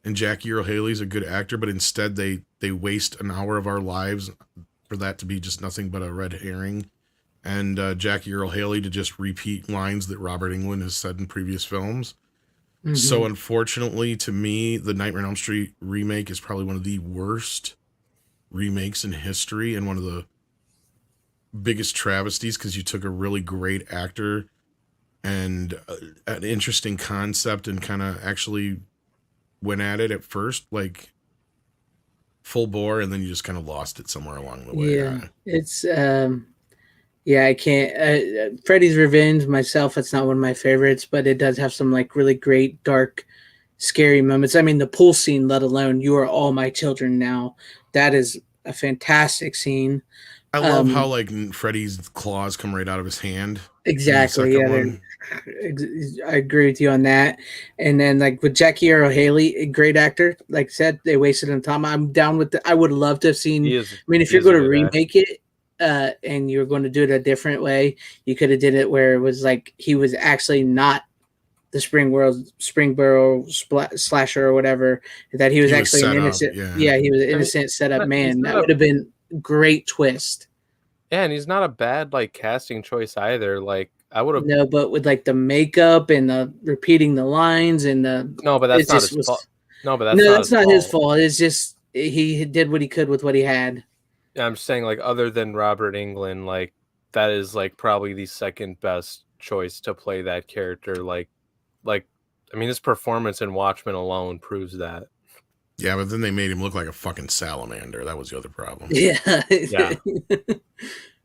and Jackie Earle Haley's a good actor, but instead they waste an hour of our lives for that to be just nothing but a red herring, and Jackie Earle Haley to just repeat lines that Robert Englund has said in previous films. Mm-hmm. So unfortunately, to me, the Nightmare on Elm Street remake is probably one of the worst remakes in history and one of the biggest travesties, because you took a really great actor and an interesting concept and kind of actually went at it at first like full bore, and then you just kind of lost it somewhere along the way. Yeah, it's I can't. Freddy's Revenge myself, it's not one of my favorites, but it does have some like really great dark, scary moments. I mean, the pool scene, let alone "You Are All My Children Now," that is a fantastic scene. I love how like Freddy's claws come right out of his hand. Exactly. Yeah, I agree with you on that. And then like with Jackie Earle Haley, a great actor. Like I said, they wasted on time. I'm down with I would love to have seen. If you're going to remake it, and you're going to do it a different way, you could have did it where it was like he was actually not the Springboro slasher or whatever. That he was actually an innocent. Yeah, he was an innocent setup man. That would have been great twist. Yeah, and he's not a bad like casting choice either. Like I would have but with like the makeup and the repeating the lines and the but that's not his fault. That's not his fault. It's just he did what he could with what he had. Yeah, I'm just saying, like, other than Robert Englund, like that is like probably the second best choice to play that character. Like I mean, his performance in Watchmen alone proves that. Yeah, but then they made him look like a fucking salamander. That was the other problem. Yeah.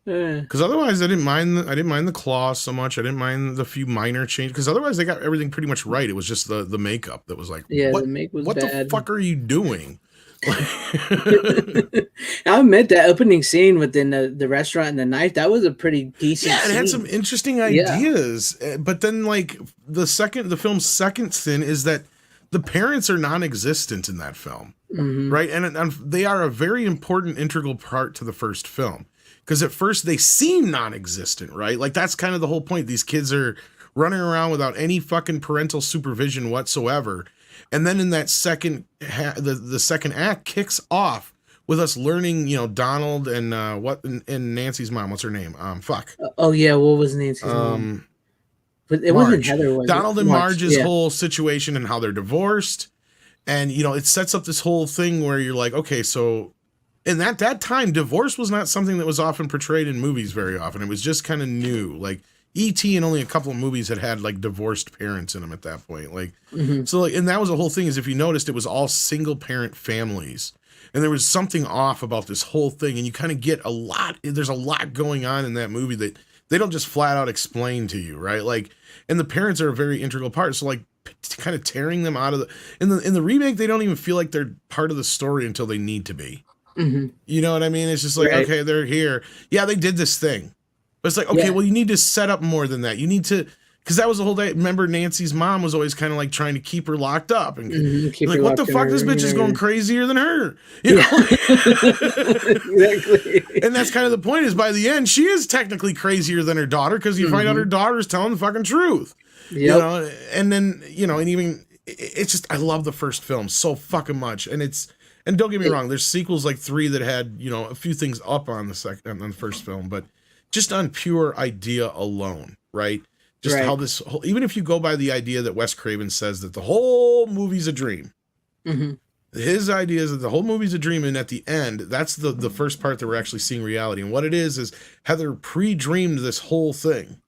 Because otherwise, I didn't mind the claw so much. I didn't mind the few minor changes. Because otherwise, they got everything pretty much right. It was just the makeup that was like, the make was what bad. The fuck are you doing? I admit that opening scene within the restaurant and the knife, that was a pretty decent scene. It had some interesting ideas. But then, like the film's second sin is that the parents are non-existent in that film, right? And they are a very important, integral part to the first film. Because at first they seem non-existent, right? Like that's kind of the whole point. These kids are running around without any fucking parental supervision whatsoever. And then in that the second act kicks off with us learning, Donald and and Nancy's mom. What's her name? Oh yeah, what was Nancy's mom? But it wasn't Heather. Was Donald and Marge's whole situation and how they're divorced, and it sets up this whole thing where you're like, okay, so. And at that time, divorce was not something that was often portrayed in movies very often. It was just kind of new. Like E.T. and only a couple of movies had like divorced parents in them at that point. Like, so like, and that was the whole thing is if you noticed, it was all single parent families. And there was something off about this whole thing. And you kind of get there's a lot going on in that movie they don't just flat out explain to you, right? Like, and the parents are a very integral part. So like kind of tearing them out of in the remake, they don't even feel like they're part of the story until they need to be. Mm-hmm. You know what I mean? It's just like, okay, they're here. Yeah, they did this thing. But it's like, okay, well, you need to set up more than that. You need to, because that was the whole day. Remember, Nancy's mom was always kind of like trying to keep her locked up. And like, what the fuck? This bitch is going crazier than her. You know? Exactly. And that's kind of the point, is by the end, she is technically crazier than her daughter, because you find out her daughter's telling the fucking truth. Yep. You know, and then, you know, and even, it's just, I love the first film so fucking much. And and don't get me wrong, there's sequels like 3 that had, you know, a few things up on the first film, but just on pure idea alone, right? Just how this whole, even if you go by the idea that Wes Craven says that the whole movie's a dream, his idea is that the whole movie's a dream, and at the end, that's the first part that we're actually seeing reality. And what it is Heather pre-dreamed this whole thing,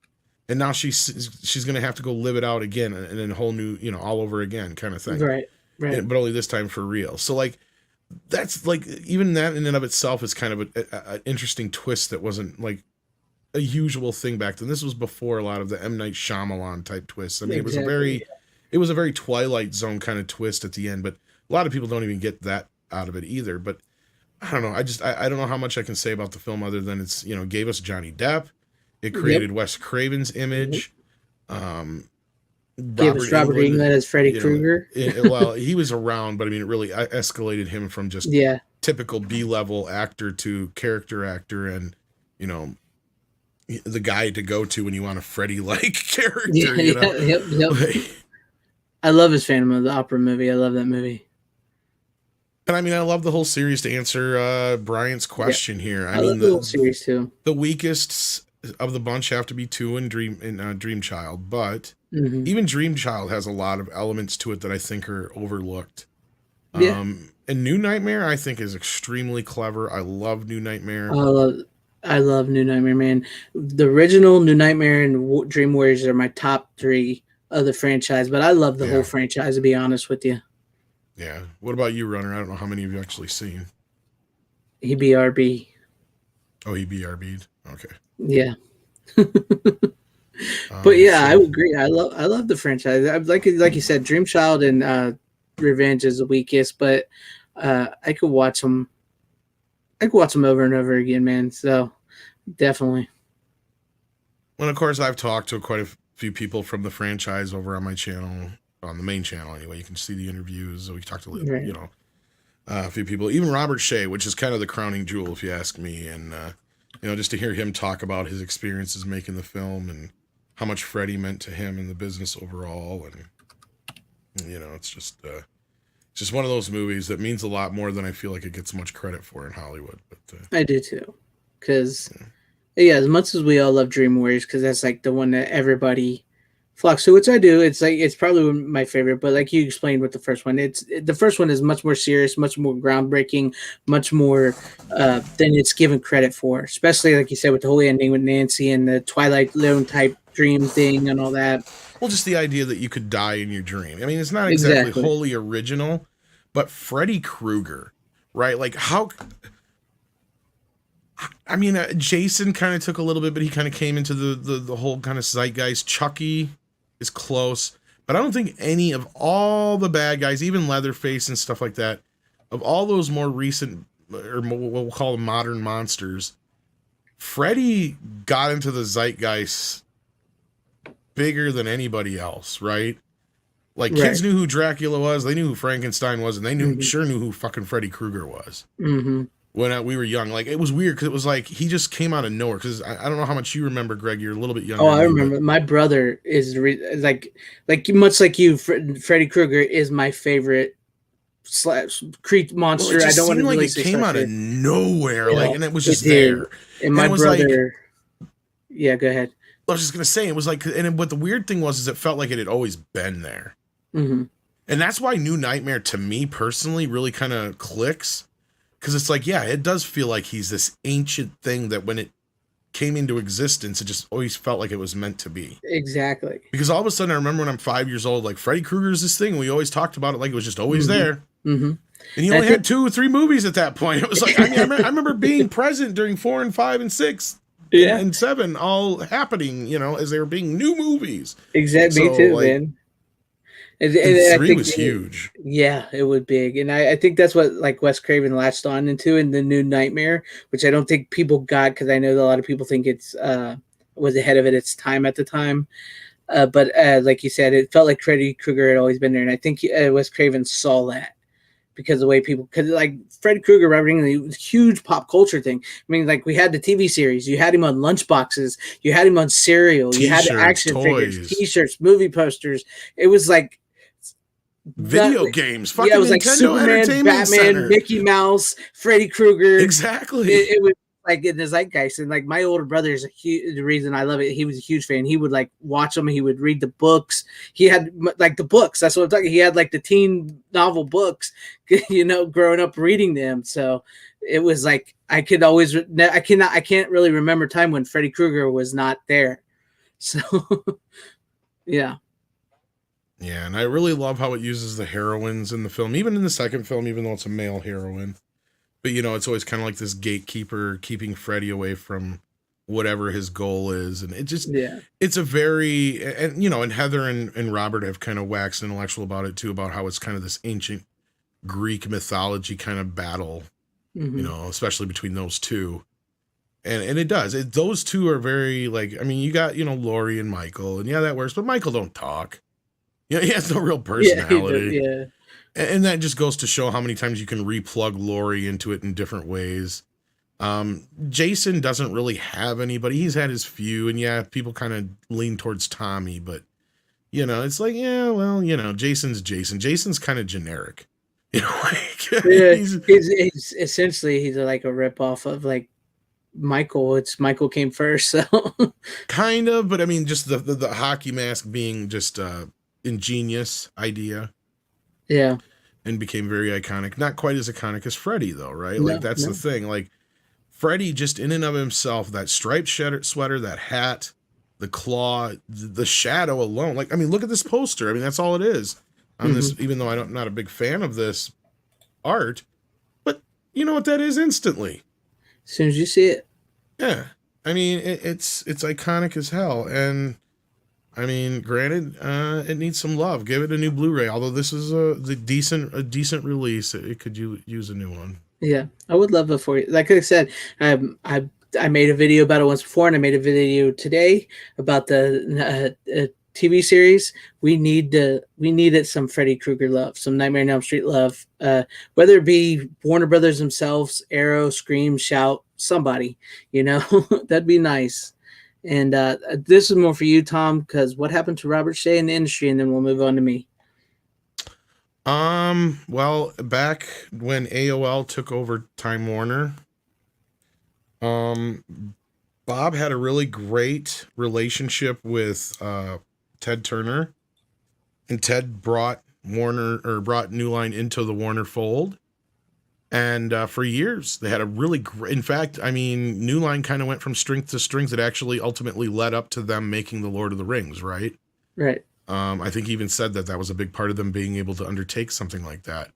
and now she's going to have to go live it out again, and in a whole new, you know, all over again kind of thing. Right. But only this time for real. So like, that's like, even that in and of itself is kind of an interesting twist that wasn't like a usual thing back then. This was before a lot of the M. Night Shyamalan type twists. I mean, it was a very Twilight Zone kind of twist at the end, but a lot of people don't even get that out of it either. But I don't know. I don't know how much I can say about the film other than it's, you know, gave us Johnny Depp. It created Wes Craven's image. Gave us Robert Englund as Freddy Krueger. Well, he was around, but I mean, it really escalated him from just typical B-level actor to character actor, and, you know, the guy to go to when you want a Freddy-like character. You know? I love his Phantom of the Opera movie. I love that movie. And I mean, I love the whole series, to answer Bryant's question here. I mean, love the whole series too. The weakest of the bunch have to be 2 and Dream Child, but even Dream Child has a lot of elements to it that I think are overlooked. And New Nightmare, I think, is extremely clever. I love New Nightmare. I love New Nightmare, man. The original New Nightmare and Dream Warriors are my top 3 of the franchise, but I love the whole franchise, to be honest with you. Yeah. What about you, Runner? I don't know how many of you actually seen. He BRB. Oh, he BRB'd? Okay. Yeah. But yeah, I would agree. I love the franchise. Like you said, Dream Child and Revenge is the weakest, but I could watch them. I could watch them over and over again, man. So definitely. Well, of course, I've talked to quite a few people from the franchise over on my channel, on the main channel anyway. You can see the interviews. We talked to you know, a few people, even Robert Shea, which is kind of the crowning jewel, if you ask me. And you know, just to hear him talk about his experiences making the film and how much Freddie meant to him in the business overall, and you know, it's just one of those movies that means a lot more than I feel like it gets much credit for in Hollywood. But I do too, because as much as we all love Dream Warriors, because that's like the one that everybody flocks to, which I do. It's like, it's probably my favorite, but like you explained with the first one, the first one is much more serious, much more groundbreaking, much more than it's given credit for. Especially like you said with the whole ending with Nancy and the Twilight Zone type dream thing and all that. Well, just the idea that you could die in your dream. I mean, it's not exactly wholly original, but Freddy Krueger, right? Like how, I mean, Jason kind of took a little bit, but he kind of came into the whole kind of zeitgeist. Chucky is close, but I don't think any of all the bad guys, even Leatherface and stuff like that, of all those more recent, or what we'll call them modern monsters, Freddy got into the zeitgeist bigger than anybody else, right? Like kids knew who Dracula was, they knew who Frankenstein was, and they knew sure knew who fucking Freddy Krueger was. When we were young. Like, it was weird because it was like he just came out of nowhere. Because I don't know how much you remember, Greg. You're a little bit younger. Oh, I remember. My brother is like much like you. Freddy Krueger is my favorite creep monster. Well, I don't want to like really it came out of nowhere, like, and it was just there. there. And my brother, yeah, go ahead. I was just gonna say it was like, and what the weird thing was is it felt like it had always been there, and that's why New Nightmare to me personally really kind of clicks. Because it's like, yeah, it does feel like he's this ancient thing that when it came into existence, it just always felt like it was meant to be. Exactly. Because all of a sudden, I remember when I'm 5 years old, like Freddy Krueger's this thing. And we always talked about it like it was just always there. And he only had 2 or 3 movies at that point. It was like, I mean, I remember being present during 4 and 5 and 6. and 7 all happening, you know, as they were being new movies. Exactly. So, Me too, like, man. And I 3 think was huge. Yeah, it was big, and I think that's what like Wes Craven latched on into in the New Nightmare, which I don't think people got because I know that a lot of people think it's was ahead of its time at the time. But like you said, it felt like Freddy Krueger had always been there, and I think Wes Craven saw that because of the way people, because like Freddy Krueger, Robert Englund, was a huge pop culture thing. I mean, like we had the TV series, you had him on lunchboxes, you had him on cereal, you had the T-shirts, action toys. figures, T-shirts, movie posters. It was like Video games, fucking yeah, it was Nintendo like Superman, Entertainment Batman, Center. Mickey Mouse, Freddy Krueger. Exactly. It was like in the zeitgeist, and like my older brother is the reason I love it. He was a huge fan. He would like watch them. He would read the books. He had like the books. That's what I'm talking. He had like the teen novel books, you know, growing up reading them. So it was like I could always I can't really remember a time when Freddy Krueger was not there. So yeah. Yeah, and I really love how it uses the heroines in the film, even in the second film, even though it's a male heroine. But, you know, it's always kind of like this gatekeeper keeping Freddy away from whatever his goal is. And it just, it's a very, and, you know, and Heather and Robert have kind of waxed intellectual about it too, about how it's kind of this ancient Greek mythology kind of battle, you know, especially between those two. And it does. Those two are very, like, I mean, you got, you know, Laurie and Michael, and yeah, that works, but Michael don't talk. Yeah, he has no real personality. Yeah. And that just goes to show how many times you can replug Laurie into it in different ways. Jason doesn't really have anybody. He's had his few, and yeah, people kind of lean towards Tommy, but, you know, it's like, yeah, well, you know, Jason's Jason. Jason's kind of generic. You know, like, yeah, he's essentially, he's like a ripoff of like Michael. It's Michael came first, so. Kind of, but I mean, just the hockey mask being just ingenious idea. Yeah. And became very iconic. Not quite as iconic as Freddie, though, right? Like, that's the thing. Like, Freddie, just in and of himself, that striped sweater, that hat, the claw, the shadow alone. Like, I mean, look at this poster. I mean, that's all it is on this, even though I'm not a big fan of this art. But you know what that is instantly? As soon as you see it. Yeah. I mean, it's iconic as hell. And I mean, granted, it needs some love. Give it a new Blu-ray. Although this is a decent release, it could use a new one. Yeah, I would love it for you. Like I said, I made a video about it once before, and I made a video today about the TV series. We needed some Freddy Krueger love, some Nightmare on Elm Street love. Whether it be Warner Brothers themselves, Arrow, Scream, Shout, somebody, you know, that'd be nice. And this is more for you, Tom, because what happened to Robert Shea in the industry, and then we'll move on to me. Well, back when AOL took over Time Warner, Bob had a really great relationship with Ted Turner, and Ted brought New Line into the Warner fold. And for years, they had a really great... In fact, I mean, New Line kind of went from strength to strength that actually ultimately led up to them making The Lord of the Rings, right? Right. I think he even said that was a big part of them being able to undertake something like that.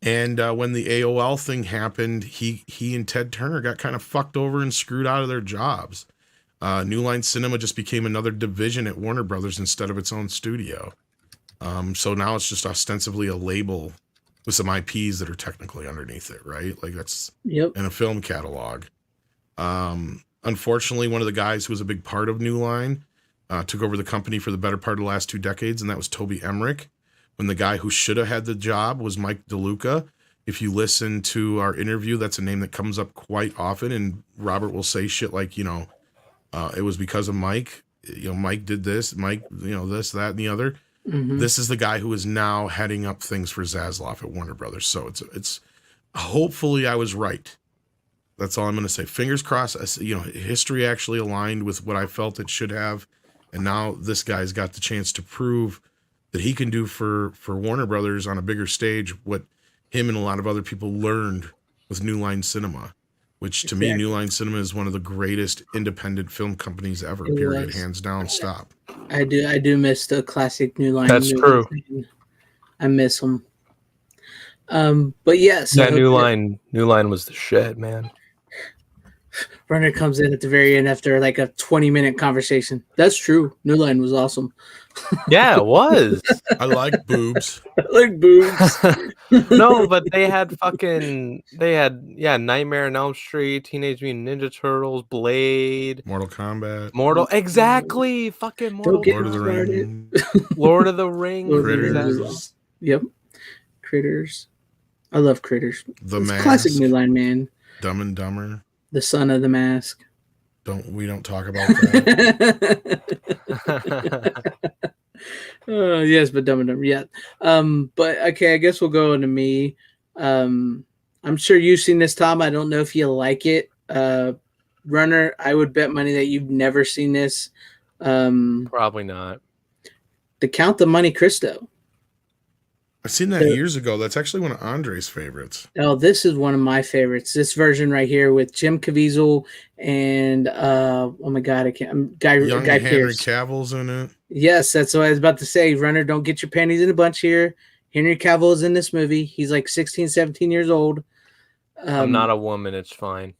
And when the AOL thing happened, he and Ted Turner got kind of fucked over and screwed out of their jobs. New Line Cinema just became another division at Warner Brothers instead of its own studio. So now it's just ostensibly a label with some IPs that are technically underneath it, right? Like that's in a film catalog. Unfortunately, one of the guys who was a big part of New Line took over the company for the better part of the last 2 decades, and that was Toby Emmerich, when the guy who should have had the job was Mike DeLuca. If you listen to our interview, that's a name that comes up quite often, and Robert will say shit like, you know, it was because of Mike. You know, Mike did this, Mike, you know, this, that, and the other. This is the guy who is now heading up things for Zaslav at Warner Brothers. So it's hopefully I was right. That's all I'm going to say. Fingers crossed. You know, history actually aligned with what I felt it should have. And now this guy's got the chance to prove that he can do for Warner Brothers on a bigger stage what him and a lot of other people learned with New Line Cinema, which to me, New Line Cinema is one of the greatest independent film companies ever, period. Hands down, stop. I do miss the classic New Line. That's true. I miss them. But yes. That New Line was the shit, man. Runner comes in at the very end after like a 20-minute conversation. That's true. New Line was awesome. Yeah, it was. I like boobs. Like boobs. No, but they had Nightmare on Elm Street, Teenage Mutant Ninja Turtles, Blade, Mortal Kombat. Exactly. Fucking Mortal Don't get Lord of the started. Rings. Lord of the Rings. Lord of the Critters. Rings. Yep. Critters. I love Critters. The It's Mask. classic New Line, man. Dumb and Dumber. The son of the mask. We don't talk about that. Yes, but Dumb and Dumber. Yeah. But okay, I guess we'll go into me. I'm sure you've seen this, Tom. I don't know if you like it. Runner, I would bet money that you've never seen this. Probably not. The Count of Monte Cristo. I've seen that years ago. That's actually one of Andre's favorites. Oh, this is one of my favorites. This version right here with Jim Caviezel and oh my god, I can't. Guy Henry Pearce. Cavill's in it. Yes, that's what I was about to say. Runner, don't get your panties in a bunch here. Henry Cavill is in this movie. He's like 16, 17 years old. I'm not a woman. It's fine.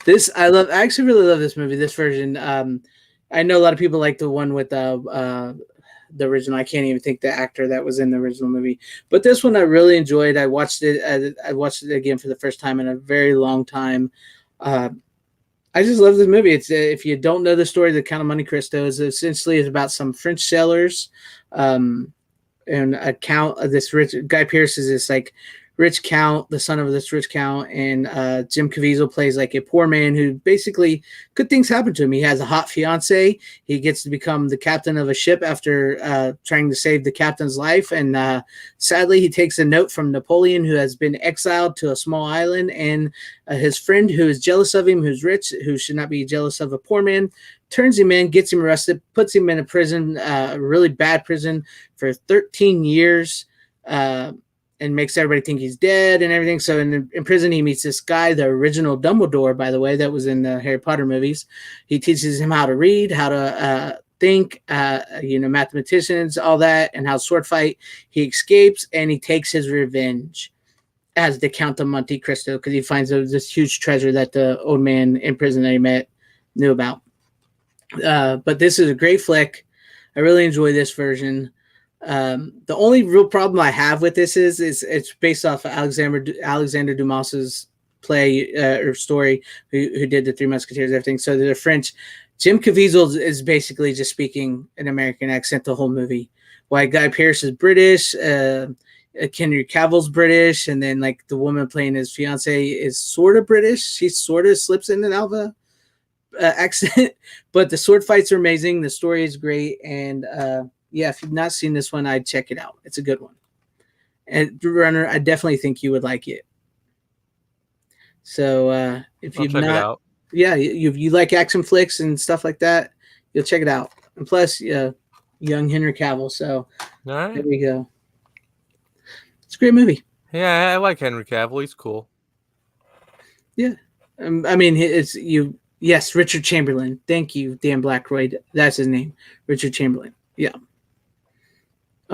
This I love. I actually really love this movie. This version. I know a lot of people like the one with the original. I can't even think the actor that was in the original movie, but this one I really enjoyed. I watched it. I watched it again for the first time in a very long time. I just love this movie. It's if you don't know the story, The Count of Monte Cristo is essentially about some French sailors, and a count of this rich Guy Pearce is this like rich count, the son of this rich count, and Jim Caviezel plays like a poor man who basically good things happen to him. He has a hot fiance. He gets to become the captain of a ship after trying to save the captain's life, and sadly, he takes a note from Napoleon, who has been exiled to a small island, and his friend, who is jealous of him, who's rich, who should not be jealous of a poor man, turns him in, gets him arrested, puts him in a prison, a really bad prison for 13 years. And makes everybody think he's dead and everything. So in prison, he meets this guy, the original Dumbledore, by the way, that was in the Harry Potter movies. He teaches him how to read, how to think, mathematicians, all that, and how to sword fight. He escapes and he takes his revenge as the Count of Monte Cristo because he finds this huge treasure that the old man in prison that he met knew about. But this is a great flick. I really enjoy this version. The only real problem I have with this is it's based off of Alexander Dumas's play or story, who did the Three Musketeers and everything. So they're French. Jim Caviezel is basically just speaking an American accent the whole movie. While Guy Pearce is British, Henry Cavill's British, and then like the woman playing his fiance is sort of British. She sort of slips in an Alva accent, but the sword fights are amazing. The story is great, and yeah, if you've not seen this one, I'd check it out. It's a good one. And Runner, I definitely think you would like it. So if you've not, yeah, you like action flicks and stuff like that, you'll check it out. And plus, young Henry Cavill. So all right, there we go. It's a great movie. Yeah, I like Henry Cavill. He's cool. Yeah, I mean, it's you. Yes, Richard Chamberlain. Thank you, Dan Blackroyd. That's his name, Richard Chamberlain. Yeah.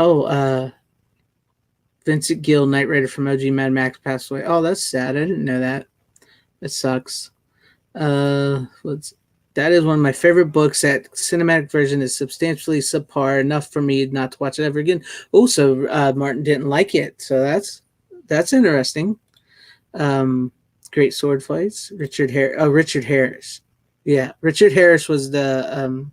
Oh, Vincent Gill, Knight Rider from OG Mad Max, passed away. Oh, that's sad. I didn't know that. That sucks. That is one of my favorite books. That cinematic version is substantially subpar, enough for me not to watch it ever again. Also, Martin didn't like it, so that's interesting. Great sword fights. Richard Harris. Yeah, Richard Harris was the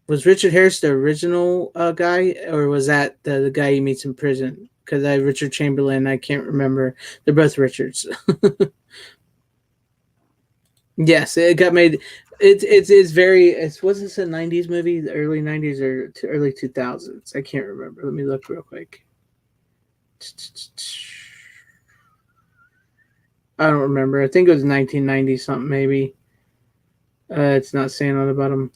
Was Richard Harris the original guy, or was that the guy he meets in prison? Because Richard Chamberlain, I can't remember. They're both Richards. Yes, it got made. It's very. Was this a '90s movie, the early '90s or early 2000s? I can't remember. Let me look real quick. I don't remember. I think it was 1990 something, maybe. It's not saying on the bottom.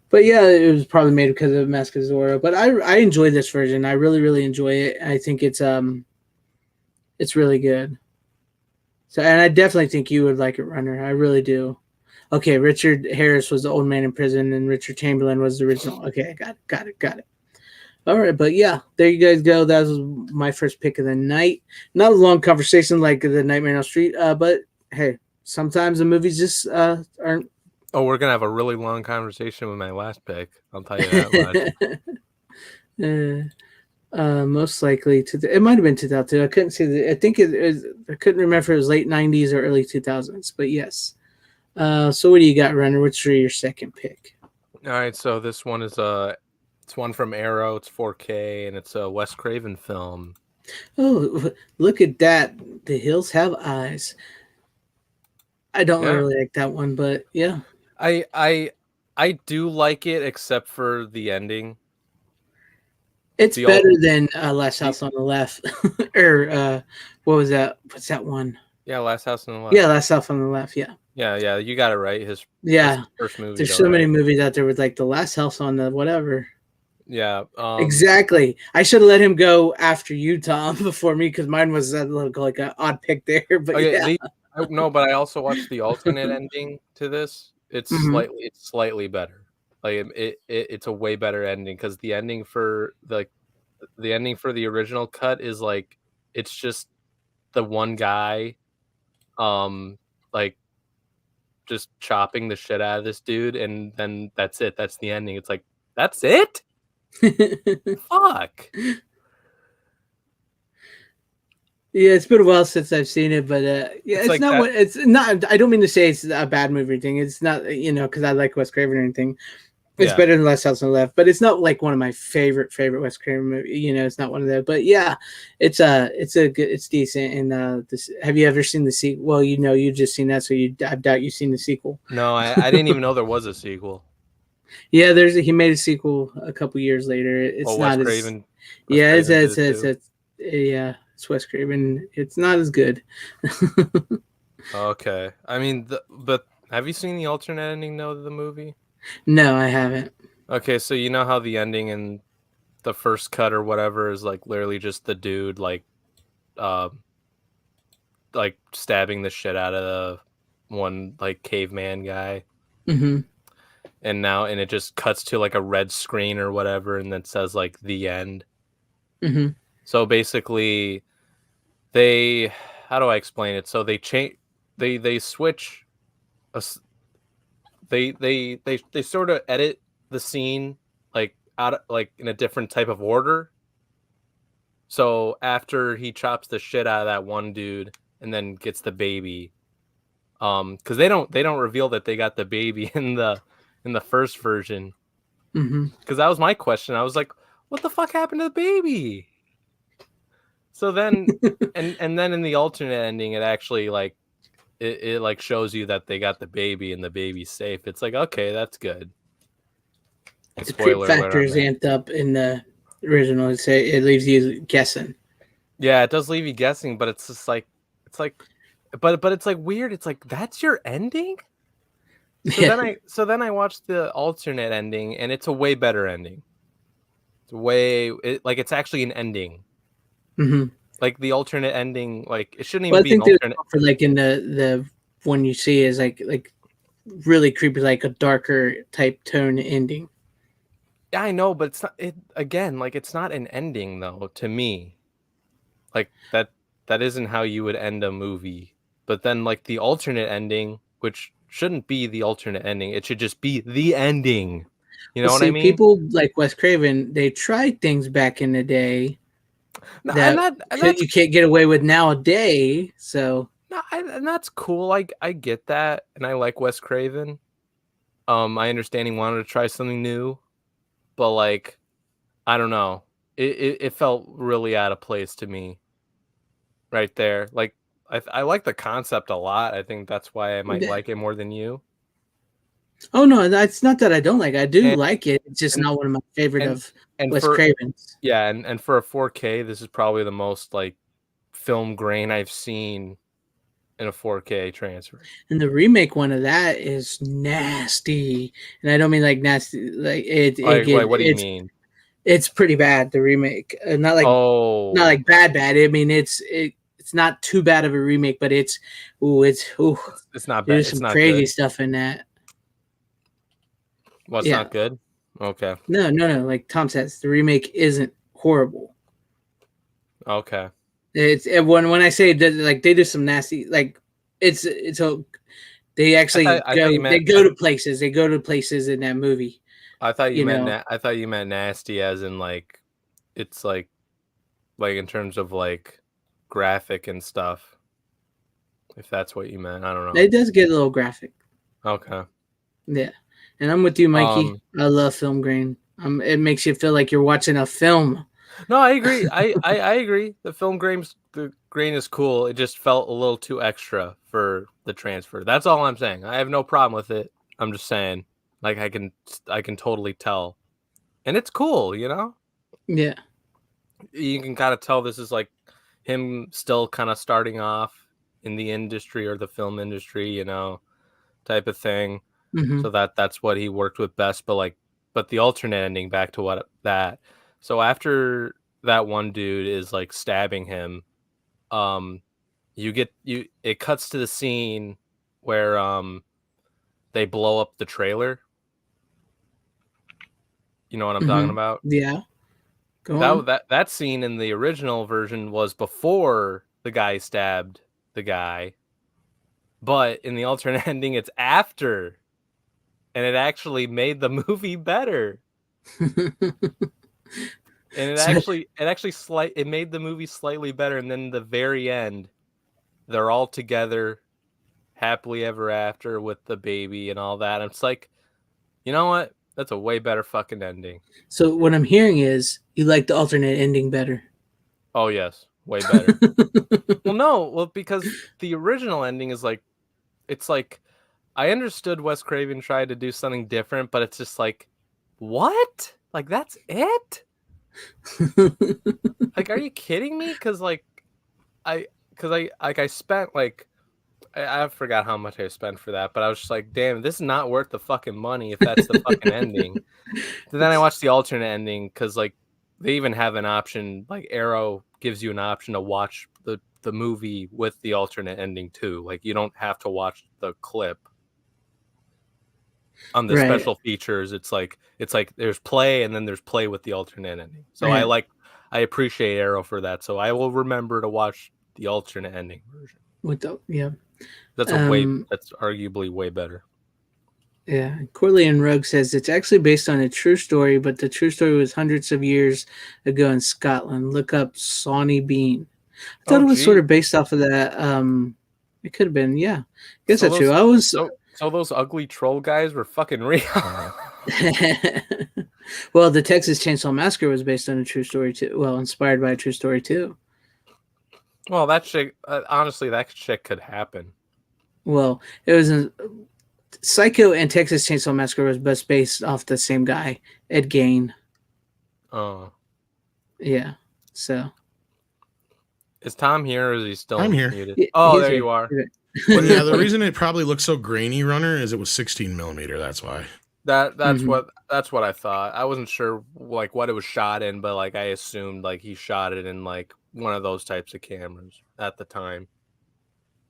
But yeah, it was probably made because of Mask of Zorro. But I enjoy this version. I really, really enjoy it. I think it's really good. So, and I definitely think you would like it, Runner. I really do. Okay, Richard Harris was the old man in prison, and Richard Chamberlain was the original. Okay, got it. All right, but yeah, there you guys go. That was my first pick of the night. Not a long conversation like the Nightmare on Elm Street, but hey, sometimes the movies just aren't. Oh, we're gonna have a really long conversation with my last pick. I'll tell you that much. Most likely it might have been 2002. I couldn't see I think I couldn't remember if it was late 90s or early 2000s, but yes. So what do you got, Runner? What's your second pick? All right, so this one is it's one from Arrow. It's 4K, and it's a Wes Craven film. Oh, look at that! The Hills Have Eyes. I don't really like that one, but yeah, I do like it, except for the ending. It's better than Last House on the Left, or what was that? What's that one? Yeah, Last House on the Left. Yeah, Last House on the Left. Yeah. Yeah, you got it right. His first movie. There's so many movies out there with like the Last House on the whatever. Yeah. Exactly. I should have let him go after you, Tom, before me, because mine was like an odd pick there. But yeah. No, but I also watched the alternate ending to this. It's slightly better. Like it's a way better ending, because the ending for the original cut is like, it's just the one guy like just chopping the shit out of this dude, and then that's it. That's the ending. It's like, that's it? Fuck. Yeah, it's been a while since I've seen it, but yeah, it's like not what it's not. I don't mean to say it's a bad movie or anything. It's not, because I like Wes Craven or anything. It's better than Last House on the Left, but it's not like one of my favorite Wes Craven movies. It's not one of those. But yeah, it's good, it's decent. And have you ever seen the sequel? Well, you've just seen that, so I doubt you've seen the sequel. No, I didn't even know there was a sequel. Yeah, he made a sequel a couple years later. It's not Wes Craven. It's Wes Craven. It's not as good. Okay, I mean, but have you seen the alternate ending of the movie? No, I haven't. Okay, so you know how the ending in the first cut or whatever is like literally just the dude like stabbing the shit out of the one like caveman guy. Mm-hmm. And it just cuts to like a red screen or whatever, and then says like the end. Mm-hmm. So basically, how do I explain it? So they switch. They sort of edit the scene like in a different type of order. So after he chops the shit out of that one dude and then gets the baby, because they don't reveal that they got the baby in the first version. Mm-hmm. Because that was my question. I was like, what the fuck happened to the baby? So then and then in the alternate ending, it actually like it like shows you that they got the baby and the baby's safe. It's like, okay, that's good. The creep factor is amped up in the original. It leaves you guessing. Yeah, it does leave you guessing, but it's just like but it's like weird. It's like, that's your ending? So then I watched the alternate ending, and it's a way better ending. It's actually an ending. Mm-hmm. Like the alternate ending, like it shouldn't even be an alternate. For like in the one you see is like really creepy, like a darker type tone ending. Yeah, I know, but it's not. It's not an ending though to me. Like that isn't how you would end a movie. But then like the alternate ending, which shouldn't be the alternate ending, it should just be the ending. You know what I mean? People like Wes Craven, they tried things back in the day that you can't get away with nowadays. So and that's cool. I get that, and I like Wes Craven. I understand he wanted to try something new, but like, I don't know. It felt really out of place to me. Right there, like I like the concept a lot. I think that's why I might like it more than you. Oh no, that's not that I don't like it. I do like it. It's just not one of my favorite of Wes Craven's. Yeah, and for a 4K, this is probably the most like film grain I've seen in a 4K transfer. And the remake one of that is nasty, and I don't mean like nasty. Like what do you mean? It's pretty bad. The remake, not like bad. I mean, it's not too bad of a remake, but it's not bad. There's some crazy stuff in that. Well, it's not good. Okay. No. Like Tom says, the remake isn't horrible. Okay. It's when I say that, like they do some nasty, like it's a they actually I thought you they meant go to places. They go to places in that movie. I thought you You meant know. I thought you meant nasty as in like it's like in terms of like graphic and stuff. If that's what you meant, I don't know. It does get a little graphic. Okay. Yeah. And I'm with you, Mikey. I love film grain. It makes you feel like you're watching a film. No, I agree. I agree. The grain is cool. It just felt a little too extra for the transfer. That's all I'm saying. I have no problem with it. I'm just saying, like I can totally tell, and it's cool. You know, Yeah. you can kind of tell this is like him still kind of starting off in the industry or the film industry. You know, type of thing. Mm-hmm. So that's what he worked with best. But the alternate ending, back to that. So after that one dude is like stabbing him, it cuts to the scene where they blow up the trailer. You know what I'm talking about? Yeah. Go on. That scene in the original version was before the guy stabbed the guy. But in the alternate ending, it's after. And it actually made the movie better. And it made the movie slightly better. And then the very end, they're all together, happily ever after with the baby and all that. And it's like, you know what? That's a way better fucking ending. So what I'm hearing is you like the alternate ending better. Oh yes, way better. Well, because the original ending is like, it's like, I understood Wes Craven tried to do something different, but it's just like, what? Like, that's it? Like, are you kidding me? Because I spent like, I forgot how much I spent for that, but I was just like, damn, this is not worth the fucking money if that's the fucking ending. So then I watched the alternate ending because like they even have an option, like Arrow gives you an option to watch the movie with the alternate ending too. Like you don't have to watch the clip. On the special features, it's like there's play and then there's play with the alternate ending. So I appreciate Arrow for that. So I will remember to watch the alternate ending version. That's that's arguably way better. Yeah, Corleone Rugg says it's actually based on a true story, but the true story was hundreds of years ago in Scotland. Look up Sawney Bean. I thought it was sort of based off of that. It could have been, yeah. I guess that's true. So those ugly troll guys were fucking real. Well, the Texas Chainsaw Massacre was based on a true story too. Well, inspired by a true story too. Well, that shit, honestly, that shit could happen. Well, it was Psycho and Texas Chainsaw Massacre was both based off the same guy, Ed Gein. Oh. Yeah. So. Is Tom here or is he still muted? Oh, there you are. Well, yeah, the reason it probably looks so grainy, Runner, is it was 16 millimeter. That's why. That's what I thought. I wasn't sure like what it was shot in, but like I assumed like he shot it in like one of those types of cameras at the time.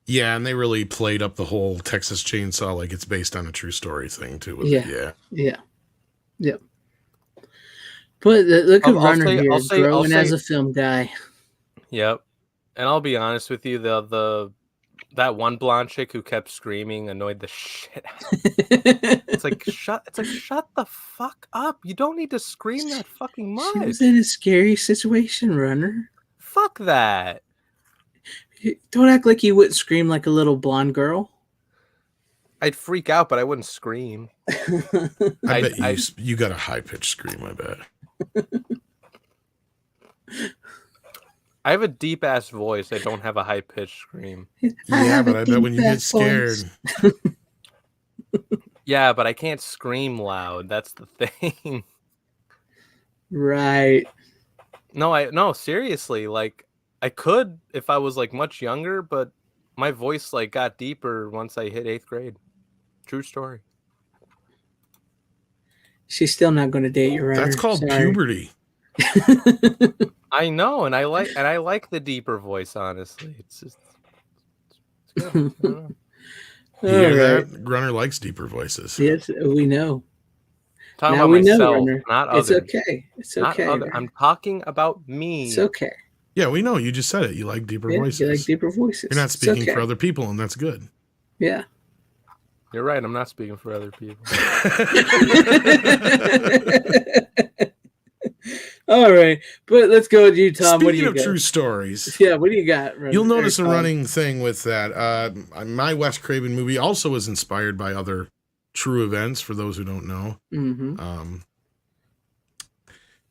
Yeah, and they really played up the whole Texas Chainsaw like it's based on a true story thing too. Yeah. But look at Runner here, growing as a film guy. Yep, and I'll be honest with you, that one blonde chick who kept screaming annoyed the shit out of me. It's like shut the fuck up. You don't need to scream that fucking much. She was in a scary situation, Runner. Fuck that. Don't act like you wouldn't scream like a little blonde girl. I'd freak out, but I wouldn't scream. I bet you got a high-pitched scream, I bet. I have a deep-ass voice. I don't have a high-pitched scream. Yeah, but I bet when you get scared... Yeah, but I can't scream loud. That's the thing. Right. No, seriously. Like, I could if I was, like, much younger, but my voice, like, got deeper once I hit 8th grade. True story. She's still not going to date you, right? That's called puberty. I know, and I like the deeper voice, honestly. It's just it's good. I don't know. You hear that? Runner likes deeper voices. Yes, we know. Talking now about we myself, know, Runner. not others. It's okay. It's okay. I'm talking about me. It's okay. Yeah, we know. You just said it. You like deeper voices. You like deeper voices. You're not It's speaking okay. for other people, and that's good. Yeah. You're right. I'm not speaking for other people. All right, but let's go with you, Tom. Speaking what do you of got? true stories, Yeah, what do you got? You'll notice a running thing with that. My Wes Craven movie also was inspired by other true events. For those who don't know, you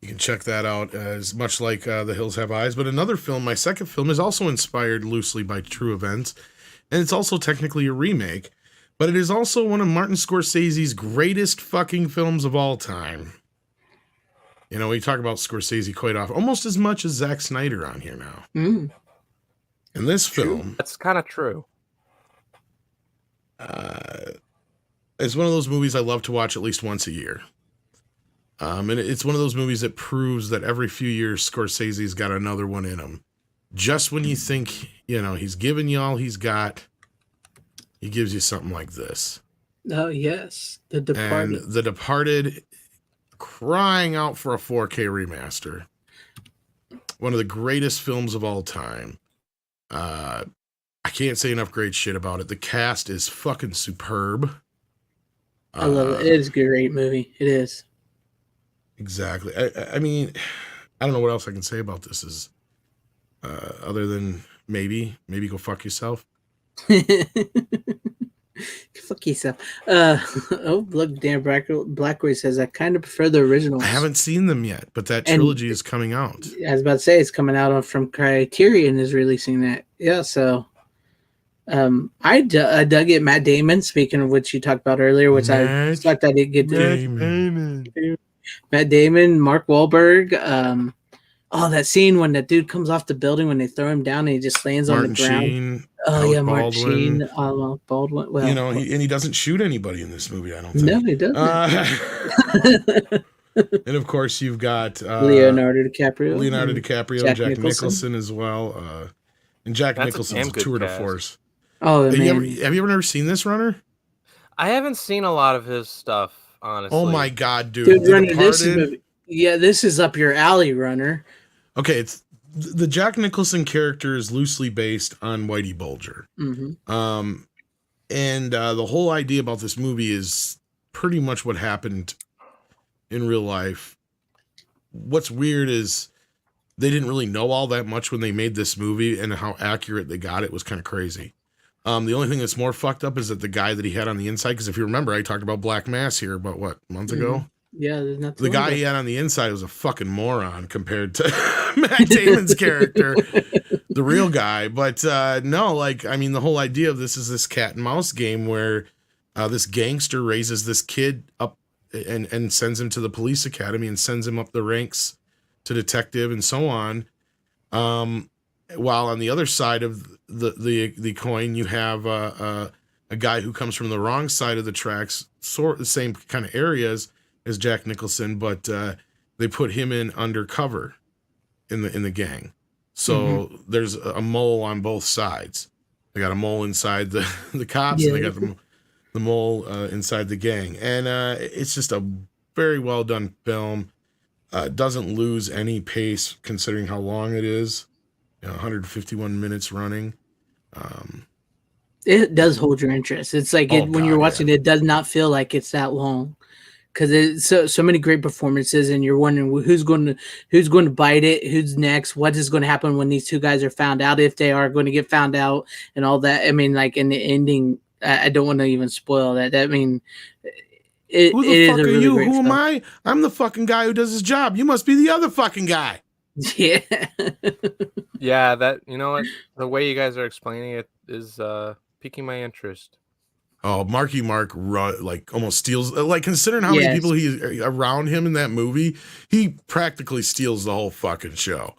can check that out. As much like The Hills Have Eyes, but another film, my second film, is also inspired loosely by true events, and it's also technically a remake, but it is also one of Martin Scorsese's greatest fucking films of all time. You know, we talk about Scorsese quite often, almost as much as Zack Snyder on here now. In this film... That's kind of true. It's one of those movies I love to watch at least once a year. And it's one of those movies that proves that every few years Scorsese's got another one in him. Just when you think, you know, he's given you all he's got, he gives you something like this. Oh, yes. The Departed. And The Departed... crying out for a 4K remaster. One of the greatest films of all time. I can't say enough great shit about it. The cast is fucking superb. I love it. It is a great movie. It is. Exactly. I mean, I don't know what else I can say about this is other than maybe go fuck yourself. Fuck yourself. Oh, look, Dan Blackway says I kind of prefer the originals. I haven't seen them yet, but that trilogy is coming out. I was about to say it's coming out from Criterion is releasing that. Yeah, so I dug it. Matt Damon, speaking of which you talked about earlier, which I thought I didn't get to. Matt Damon, Mark Wahlberg. That scene when that dude comes off the building when they throw him down and he just lands on the ground. Sheen, Martin Sheen, Baldwin. Well, you know, he doesn't shoot anybody in this movie. I don't think. No, he doesn't. And of course, you've got Leonardo DiCaprio, Jack Nicholson as well. And Jack Nicholson's a tour de force. Oh, have you ever never seen this, Runner? I haven't seen a lot of his stuff, honestly. Oh my god, dude! Runner, this is up your alley, Runner. Okay, it's the Jack Nicholson character is loosely based on Whitey Bulger. And the whole idea about this movie is pretty much what happened in real life. What's weird is they didn't really know all that much when they made this movie, and how accurate they got it was kind of crazy. The only thing that's more fucked up is that the guy that he had on the inside, because if you remember, I talked about Black Mass here about a month ago? Yeah, there's nothing. The guy he had on the inside was a fucking moron compared to Matt Damon's character, the real guy. But no, like, I mean, the whole idea of this is this cat and mouse game where this gangster raises this kid up and sends him to the police academy and sends him up the ranks to detective and so on. While on the other side of the coin, you have a guy who comes from the wrong side of the tracks, sort of the same kind of areas as Jack Nicholson, but they put him in undercover in the gang. So there's a mole on both sides. They got a mole inside the cops, and they got the mole inside the gang. And it's just a very well done film. Doesn't lose any pace considering how long it is. 151 minutes running. It does hold your interest. It's like when you're watching it does not feel like it's that long. Because it's so many great performances, and you're wondering who's going to bite it, who's next, what is going to happen when these two guys are found out, if they are going to get found out, and all that. I mean, like in the ending, I don't want to even spoil that. I mean, who the fuck are you? Who am I? I'm the fucking guy who does his job. You must be the other fucking guy. Yeah. Yeah, that, you know what? The way you guys are explaining it is piquing my interest. Oh, Marky Mark like almost steals, like considering how many people he around him in that movie, he practically steals the whole fucking show.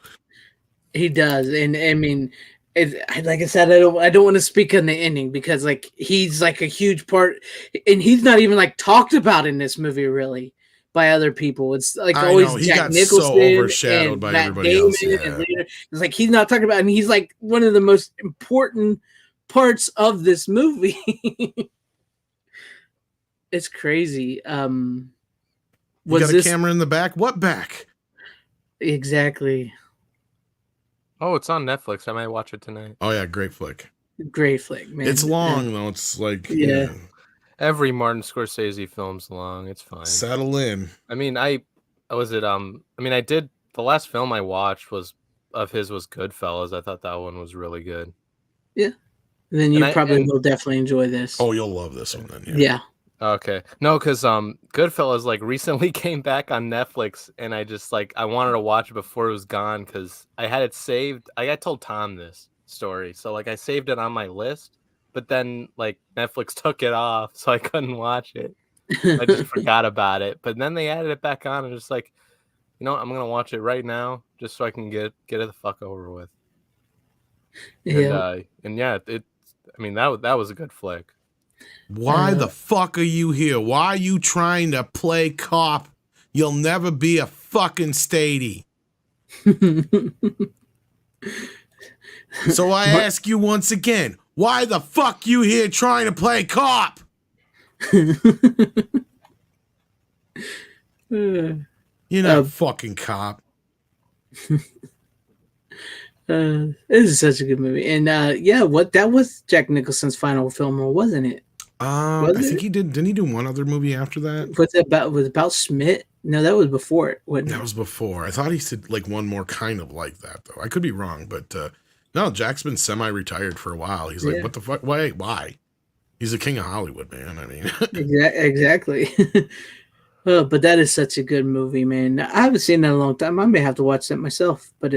He does, and I mean, like I said, I don't want to speak on the ending because like he's like a huge part, and he's not even like talked about in this movie really by other people. It's like always Jack Nicholson so overshadowed and by Matt everybody Damon else. Yeah. And later, it's like he's not talking about, and he's like one of the most important parts of this movie. It's crazy. You got a camera in the back? What back? Exactly. Oh, it's on Netflix. I might watch it tonight. Oh yeah, great flick. Great flick, man. It's long though. It's like Yeah. Every Martin Scorsese film's long. It's fine. Settle in. I mean, I did the last film I watched of his was Goodfellas. I thought that one was really good. Yeah. Then you will definitely enjoy this. Oh, you'll love this one then. Yeah. Okay. No, because Goodfellas like recently came back on Netflix, and I just I wanted to watch it before it was gone because I had it saved. I told Tom this story, so I saved it on my list, but then Netflix took it off, so I couldn't watch it. I just forgot about it. But then they added it back on, and just I'm gonna watch it right now just so I can get it the fuck over with. Yeah. That was a good flick. Why the fuck are you here? Why are you trying to play cop? You'll never be a fucking statey. So I ask you once again, why the fuck you here trying to play cop? You're not a fucking cop. This is such a good movie. And that was Jack Nicholson's final film, or wasn't it? I think he did. Didn't he do one other movie after that? Was it about Schmidt? No, that was before it. That was before. I thought he said one more kind of like that though. I could be wrong, but no, Jack's been semi-retired for a while. He's like, what the fuck? Why? He's the king of Hollywood, man. I mean, exactly. But that is such a good movie, man. I haven't seen that in a long time. I may have to watch that myself. But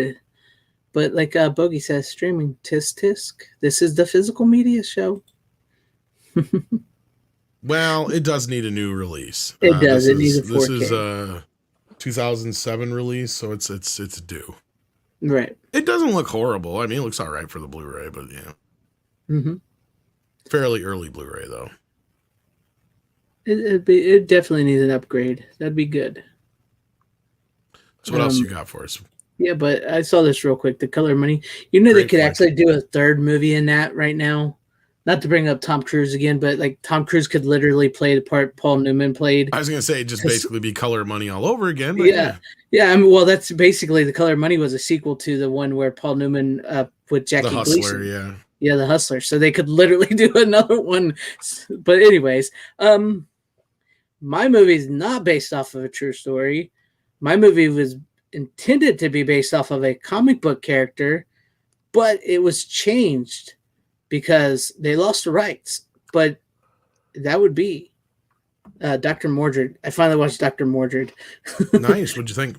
like Bogey says, streaming, tisk tisk. This is the physical media show. Well, it does need a new release. It does. It needs a 4K. This is a 2007 release, so it's due. Right. It doesn't look horrible. I mean, it looks all right for the Blu-ray, but yeah. Mm-hmm. Fairly early Blu-ray though. It definitely needs an upgrade. That'd be good. So what else you got for us? Yeah, but I saw this real quick. The Color Money. They could actually do a third movie in that right now. Not to bring up Tom Cruise again, but Tom Cruise could literally play the part Paul Newman played. I was going to say just basically be Color Money all over again. But yeah. I mean, well, that's basically the Color Money was a sequel to the one where Paul Newman with Jackie Gleason. The Hustler, Gleason. Yeah, The Hustler. So they could literally do another one. But anyways, my movie is not based off of a true story. My movie was intended to be based off of a comic book character, but it was changed because they lost the rights. But that would be Dr. Mordred. I finally watched Dr. Mordred. Nice. What'd you think?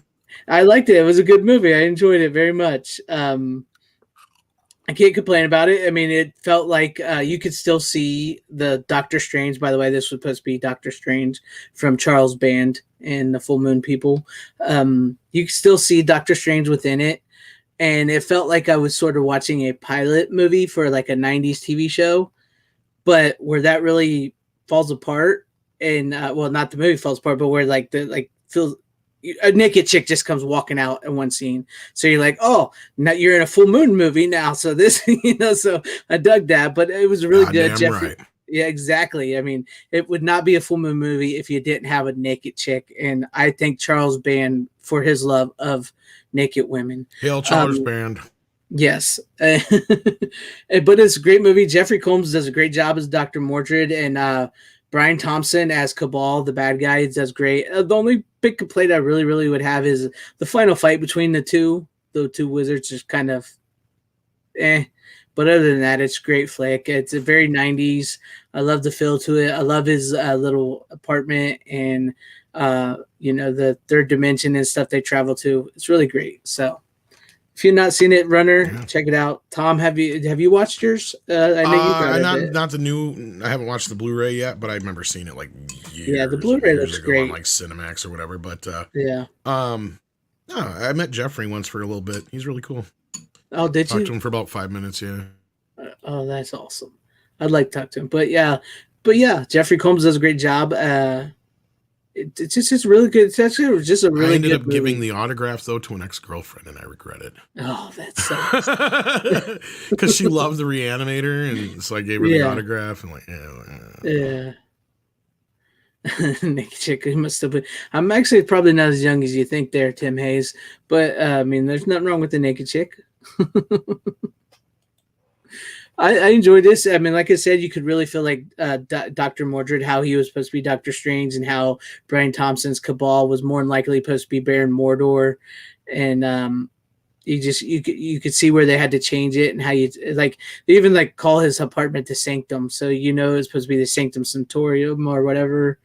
I liked it. It was a good movie. I enjoyed it very much. I can't complain about it. I mean, it felt like you could still see the Doctor Strange. By the way, this was supposed to be Doctor Strange from Charles Band and the Full Moon People. You could still see Doctor Strange within it. And it felt like I was sort of watching a pilot movie for like a 90s TV show, but where that really falls apart. And well, not the movie falls apart, but where feels a naked chick just comes walking out in one scene. So you're like, oh, now you're in a full moon movie now. So this, so I dug that, but it was really good. Jeffrey. Right. Yeah, exactly. I mean, it would not be a full moon movie if you didn't have a naked chick. And I thank Charles Band for his love of naked women. Hail Charles Band. Yes. But it's a great movie. Jeffrey Combs does a great job as Dr. Mordred, and Brian Thompson as Cabal, the bad guy, does great. The only big complaint I really, really would have is the final fight between the two wizards is kind of But other than that, it's a great flick. It's a very 90s. I love the feel to it. I love his little apartment and, the third dimension and stuff they travel to. It's really great. So if you've not seen it, Runner, check it out. Tom, have you watched yours? I know not the new. I haven't watched the Blu-ray yet, but I remember seeing it like years. Yeah, the Blu-ray looks great on like Cinemax or whatever. But yeah. No, I met Jeffrey once for a little bit. He's really cool. Oh, did you? Talked to him for about 5 minutes. Yeah. Oh, that's awesome. I'd like to talk to him, but yeah, Jeffrey Combs does a great job. It's just really good. It's actually just a really. I ended good up movie. Giving the autograph though to an ex-girlfriend, and I regret it. Oh, that sucks. Because she loved the Reanimator, and so I gave her the autograph, and yeah. Naked chick, he must have been. I'm actually probably not as young as you think, there, Tim Hayes. But I mean, there's nothing wrong with the naked chick. I enjoyed this. I mean, like I said, you could really feel like Dr. Mordred, how he was supposed to be Doctor Strange, and how Brian Thompson's Cabal was more than likely supposed to be Baron Mordor, and you could see where they had to change it, and how you like they even like call his apartment the Sanctum, so it's supposed to be the Sanctum Sanctorium or whatever.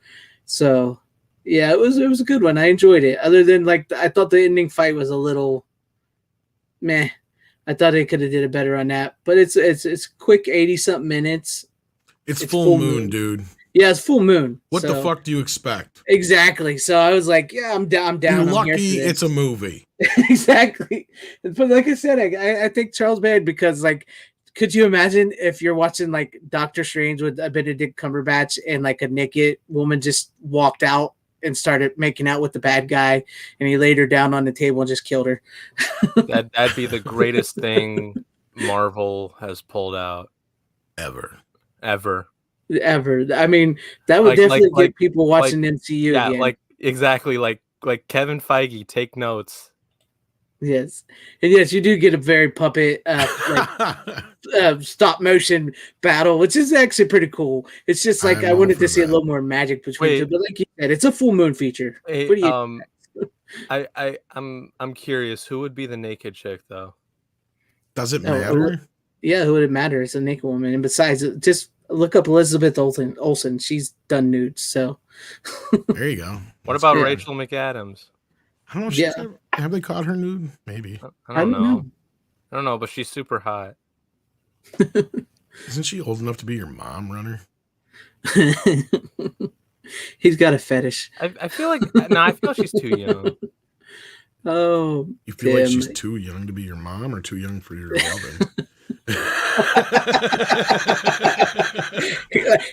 So yeah, it was a good one. I enjoyed it. Other than like I thought the ending fight was a little meh. I thought they could have did it better on that, but it's quick 80-something minutes. It's full moon, dude. Yeah, it's full moon. What the fuck do you expect? Exactly. So I was like, yeah, I'm down. You're lucky it's a movie. Exactly. But like I said, I think Charles Band, because like, could you imagine if you're watching like Doctor Strange with a Benedict Cumberbatch and like a naked woman just walked out and started making out with the bad guy, and he laid her down on the table and just killed her. That'd be the greatest thing Marvel has pulled out ever. I mean, that would definitely get people watching MCU. Yeah, again. Exactly. Like Kevin Feige, take notes. Yes, and yes, you do get a very puppet, stop motion battle, which is actually pretty cool. It's just like I wanted to see a little more magic between them, but like you said, it's a full moon feature. I'm curious, who would be the naked chick though? Does it matter? Yeah, who would it matter? It's a naked woman, and besides, just look up Elizabeth Olsen. She's done nudes, so there you go. What about Rachel McAdams? I don't know. Have they caught her nude? Maybe. I don't know. I don't know, but she's super hot. Isn't she old enough to be your mom, Runner? He's got a fetish. I feel like I feel she's too young. Oh, you feel like she's too young to be your mom, or too young for your loving?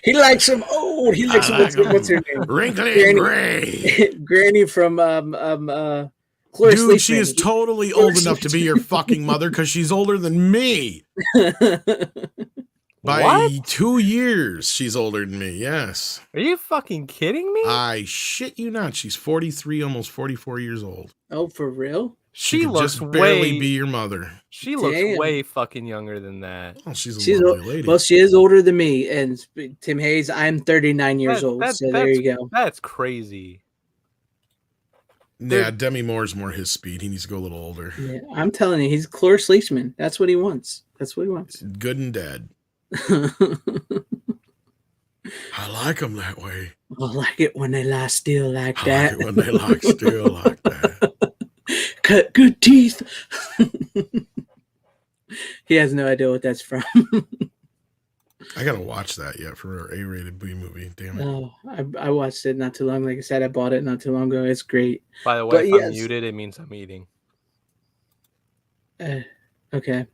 He likes them old. He likes what's her name? Wrinkly and gray. Granny from Dude, she is totally old enough to be your fucking mother because she's older than me. By 2 years, she's older than me. Yes. Are you fucking kidding me? I shit you not. She's 43, almost 44 years old. Oh, for real? She looks just barely be your mother. She looks way fucking younger than that. Oh, she's a lovely lady. Well, she is older than me. And Tim Hayes, I'm 39 years old. So there you go. That's crazy. Yeah, Demi Moore's more his speed. He needs to go a little older. Yeah, I'm telling you, he's Cloris Leachman. That's what he wants. Good and dead. I like them that way. I like it when they lie still like that. I like it when they lie still like that. Cut good teeth. He has no idea what that's from. I gotta watch that yet for our A-rated B movie. Damn it! Oh, I watched it not too long. Like I said, I bought it not too long ago. It's great. By the way, if I'm muted, it means I'm eating. Okay.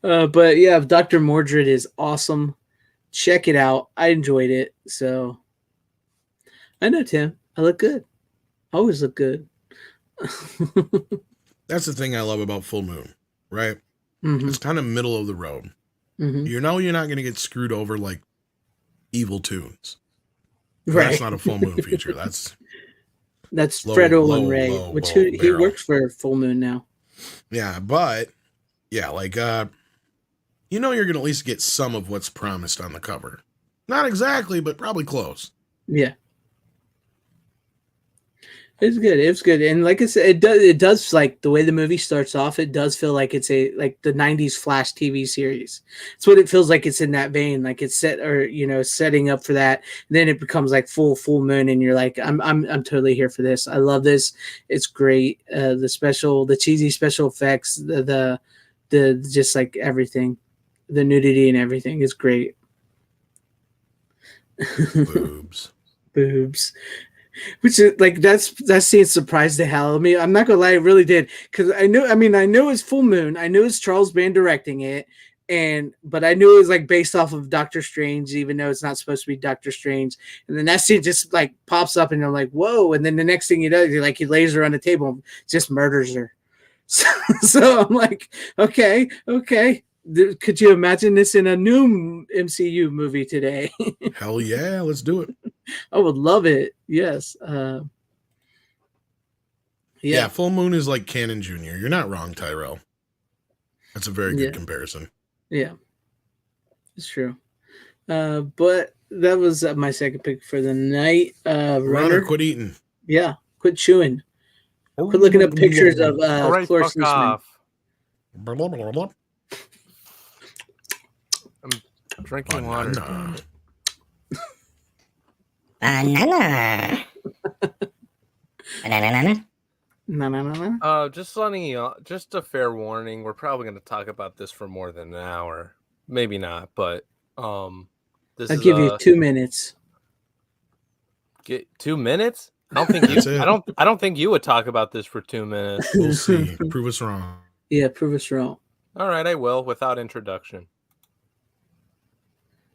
But yeah, Dr. Mordred is awesome. Check it out. I enjoyed it. So I know, Tim. I look good. I always look good. That's the thing I love about Full Moon, right? Mm-hmm. It's kind of middle of the road. Mm-hmm. You know you're not going to get screwed over like Evil Tunes. Right. That's not a Full Moon feature. That's Fred Olen Ray, which he works for Full Moon now. Yeah, but yeah, like you know you're going to at least get some of what's promised on the cover. Not exactly, but probably close. Yeah. It's good. It's good. And like I said, it does like the way the movie starts off, it does feel like it's the 90s Flash TV series. It's what it feels like. It's in that vein, like it's set or, setting up for that. And then it becomes like full moon. And you're like, I'm totally here for this. I love this. It's great. The cheesy special effects, the just like everything, the nudity and everything is great. Boobs. Which is like that scene surprised the hell out of me. I'm not gonna lie, it really did, because I know it's Full Moon. I know it's Charles Band directing it, but I knew it was like based off of Doctor Strange, even though it's not supposed to be Doctor Strange. And then that scene just like pops up, and you're like, whoa! And then the next thing he does, he lays her on the table, and just murders her. So I'm like, okay. Could you imagine this in a new MCU movie today? Hell yeah, let's do it. I would love it. Yes. Yeah, Full Moon is like Cannon Jr. You're not wrong, Tyrell. That's a very good comparison. Yeah, it's true. But that was my second pick for the night. Runner, quit eating. Yeah, quit chewing. Quit looking up pictures of All right, Chlor fuck Seaman. off. I'm drinking water. Banana. Banana. No. Just letting you, just a fair warning. We're probably going to talk about this for more than an hour. Maybe not, but this I'll is give you 2 minutes. Get 2 minutes? I don't think you. I don't think you would talk about this for 2 minutes. We'll see. Prove us wrong. Yeah, prove us wrong. All right, I will without introduction.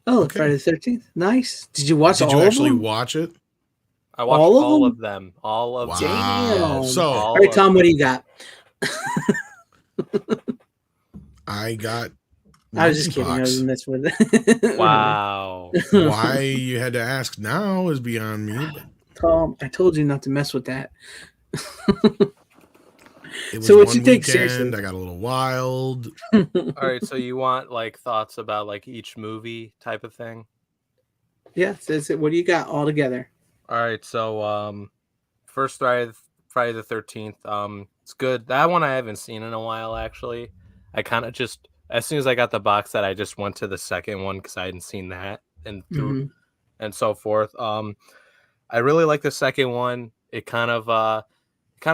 Oh, okay. Friday the 13th. Nice. Did you watch all of them? Did you actually watch it? I watched all of them. All of them. Damn. So, all right, Tom, what do you got? I got. I was just kidding. I was messing with it. Wow. Why you had to ask now is beyond me. But... Tom, I told you not to mess with that. So what you think? Seriously, I got a little wild. All right, so you want like thoughts about like each movie type of thing? Yeah. So what do you got all together? All right, so first Friday the 13th. It's good. That one I haven't seen in a while actually. I kind of just as soon as I got the box set, I just went to the second one because I hadn't seen that and through and so forth. I really like the second one. It kind of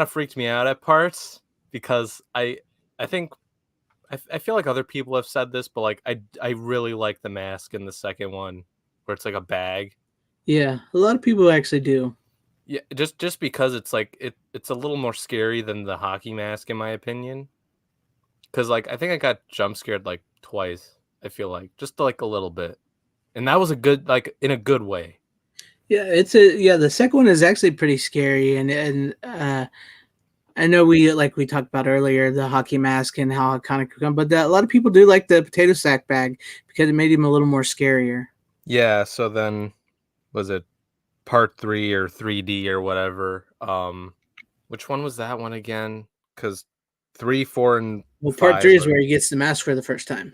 freaked me out at parts because I feel like other people have said this, but like I really like the mask in the second one where it's like a bag. Yeah, a lot of people actually do. Yeah, just because it's like it's a little more scary than the hockey mask in my opinion. Because like I think I got jump scared like twice. I feel like just like a little bit, and that was a good like in a good way. Yeah, the second one is actually pretty scary, and I know we talked about earlier the hockey mask and how iconic it become, but a lot of people do like the potato sack bag because it made him a little more scarier. Yeah. So then, was it part 3 or 3D or whatever? Which one was that one again? Because 3, 4, and part 3 is where he gets the mask for the first time.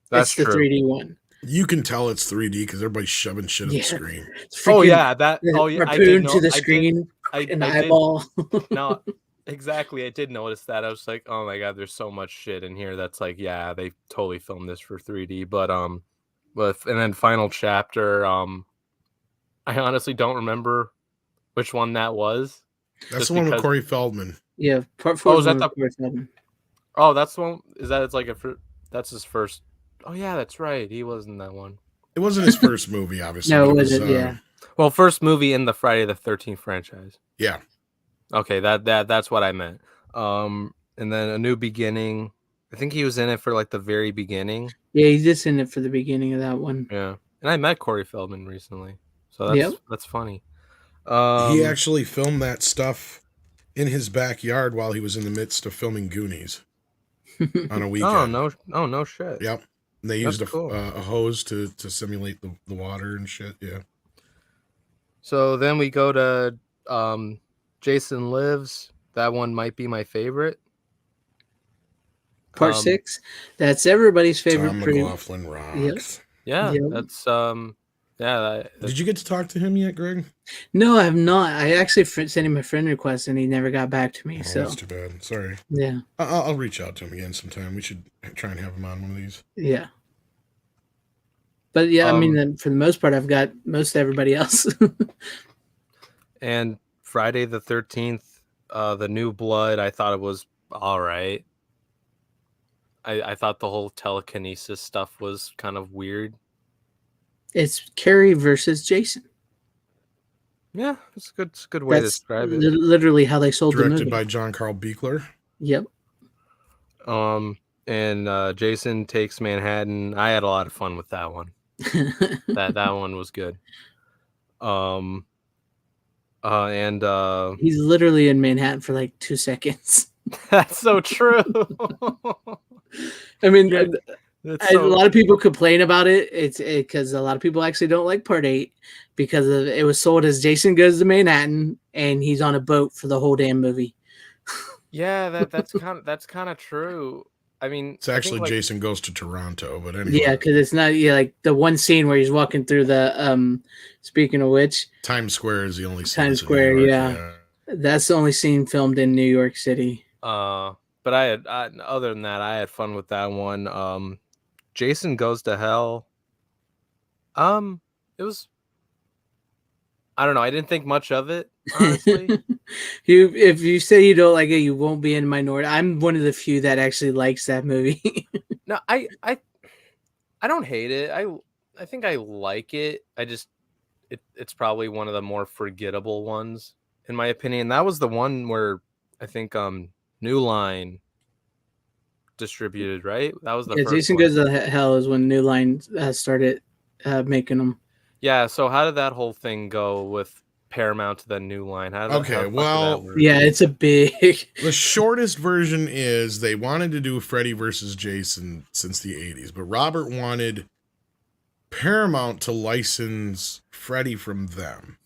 That's the 3D one. You can tell it's 3D because everybody's shoving shit on the screen. Oh yeah, that. Oh yeah, I did know, to the screen in the eyeball. No, exactly. I did notice that. I was like, oh my god, there's so much shit in here. That's like, yeah, they totally filmed this for 3D. But and then final chapter. I honestly don't remember which one that was. That's the one with Corey Feldman. Yeah, part 4. Oh, is that the Corey Feldman? Oh, that's the one. Is that it's like that's his first. Oh yeah, that's right. He was in that one. It wasn't his first movie, obviously. No, it wasn't. Yeah. Well, first movie in the Friday the 13th franchise. Yeah. Okay, that's what I meant. And then A New Beginning. I think he was in it for like the very beginning. Yeah, he's just in it for the beginning of that one. Yeah, and I met Corey Feldman recently, so that's funny. He actually filmed that stuff in his backyard while he was in the midst of filming Goonies on a weekend. No shit. Yep. And they used a hose to simulate the water and shit. Yeah. So then we go to Jason Lives. That one might be my favorite. Part 6. That's everybody's favorite. Tom McLaughlin rocks. Yep. Yeah, that's Did you get to talk to him yet, Greg? No, I have not. I actually sent him a friend request and he never got back to me. So that's too bad. Sorry. Yeah. I'll reach out to him again sometime. We should try and have him on one of these. Yeah. But yeah, I mean, for the most part, I've got most everybody else. And Friday the 13th, the New Blood, I thought it was all right. I thought the whole telekinesis stuff was kind of weird. It's Carrie versus Jason. Yeah, it's a good way to describe it. Literally how they sold the movie. Directed by John Carl Buechler. Yep. And Jason Takes Manhattan. I had a lot of fun with that one. that one was good. And he's literally in Manhattan for like 2 seconds. That's so true. I mean, a lot of people complain about it. It's because a lot of people actually don't like Part 8 because it was sold as Jason Goes to Manhattan, and he's on a boat for the whole damn movie. Yeah, that's kind of true. I mean, It's actually Jason Goes to Toronto, but anyway. Yeah, because it's not like the one scene where he's walking through the speaking of which, Times Square is the only scene. Times Square, yeah. That's the only scene filmed in New York City. But other than that, I had fun with that one. Jason Goes to Hell. It was, I don't know. I didn't think much of it, honestly. If you say you don't like it, you won't be in the minority. I'm one of the few that actually likes that movie. No, I don't hate it. I think I like it. It's probably one of the more forgettable ones, in my opinion. That was the one where I think New Line distributed, right? That was the first Jason one. Goes to Hell is when New Line started making them. Yeah, so how did that whole thing go with Paramount to the New Line? Yeah, it's a big... The shortest version is they wanted to do Freddy versus Jason since the 80s, but Robert wanted Paramount to license Freddy from them.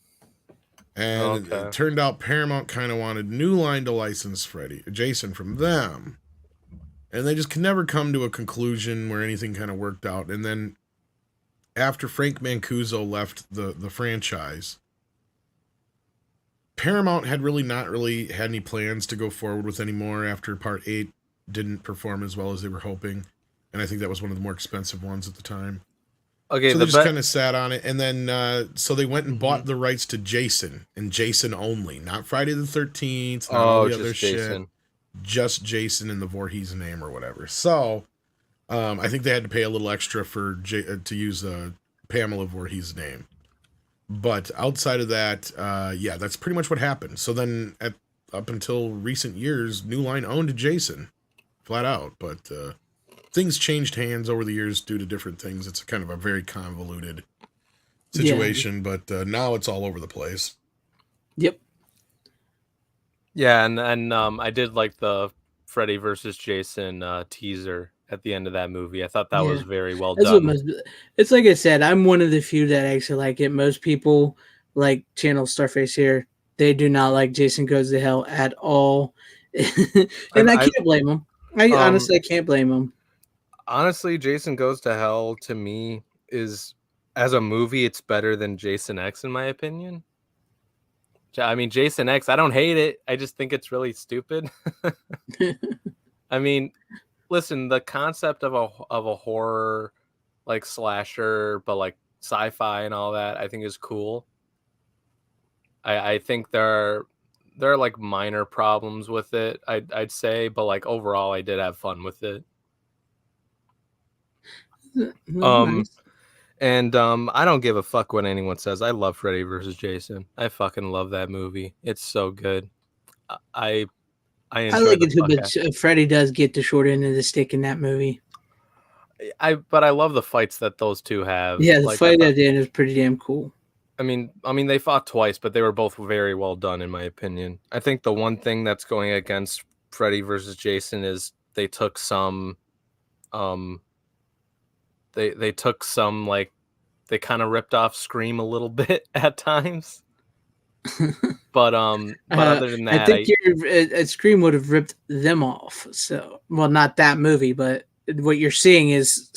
And it turned out Paramount kind of wanted New Line to license Jason from them. And they just could never come to a conclusion where anything kind of worked out. And then after Frank Mancuso left the franchise, Paramount had not really had any plans to go forward with anymore after Part 8 didn't perform as well as they were hoping. And I think that was one of the more expensive ones at the time. Okay, so they just kind of sat on it. And then, so they went and bought the rights to Jason, and Jason only. Not Friday the 13th, not all the other Jason. shit. Just Jason in the Voorhees name or whatever. So, I think they had to pay a little extra to use Pamela Voorhees' name. But outside of that, yeah, that's pretty much what happened. So then, up until recent years, New Line owned Jason, flat out. But things changed hands over the years due to different things. It's kind of a very convoluted situation, but now it's all over the place. Yep. Yeah, and I did like the Freddy versus Jason teaser at the end of that movie. I thought that was very well done. It's like I said, I'm one of the few that actually like it. Most people, like Channel Starface here, they do not like Jason Goes to Hell at all. And I can't blame them. I honestly can't blame them. Honestly, Jason Goes to Hell to me is, as a movie, it's better than Jason X in my opinion. I mean, Jason X, I don't hate it. I just think it's really stupid. I mean, listen, the concept of a horror like slasher, but like sci-fi and all that, I think is cool. I think there are like minor problems with it, I'd say, but like overall, I did have fun with it. Nice. And I don't give a fuck what anyone says. I love Freddy versus Jason. I fucking love that movie. It's so good. I like it too, but Freddy does get the short end of the stick in that movie. But I love the fights that those two have. Yeah, the fight at the end is pretty damn cool. I mean, they fought twice, but they were both very well done, in my opinion. I think the one thing that's going against Freddy versus Jason is they took some, they took some, like, they kind of ripped off Scream a little bit at times. But other than that, I think Scream would have ripped them off. So, well, not that movie, but what you're seeing is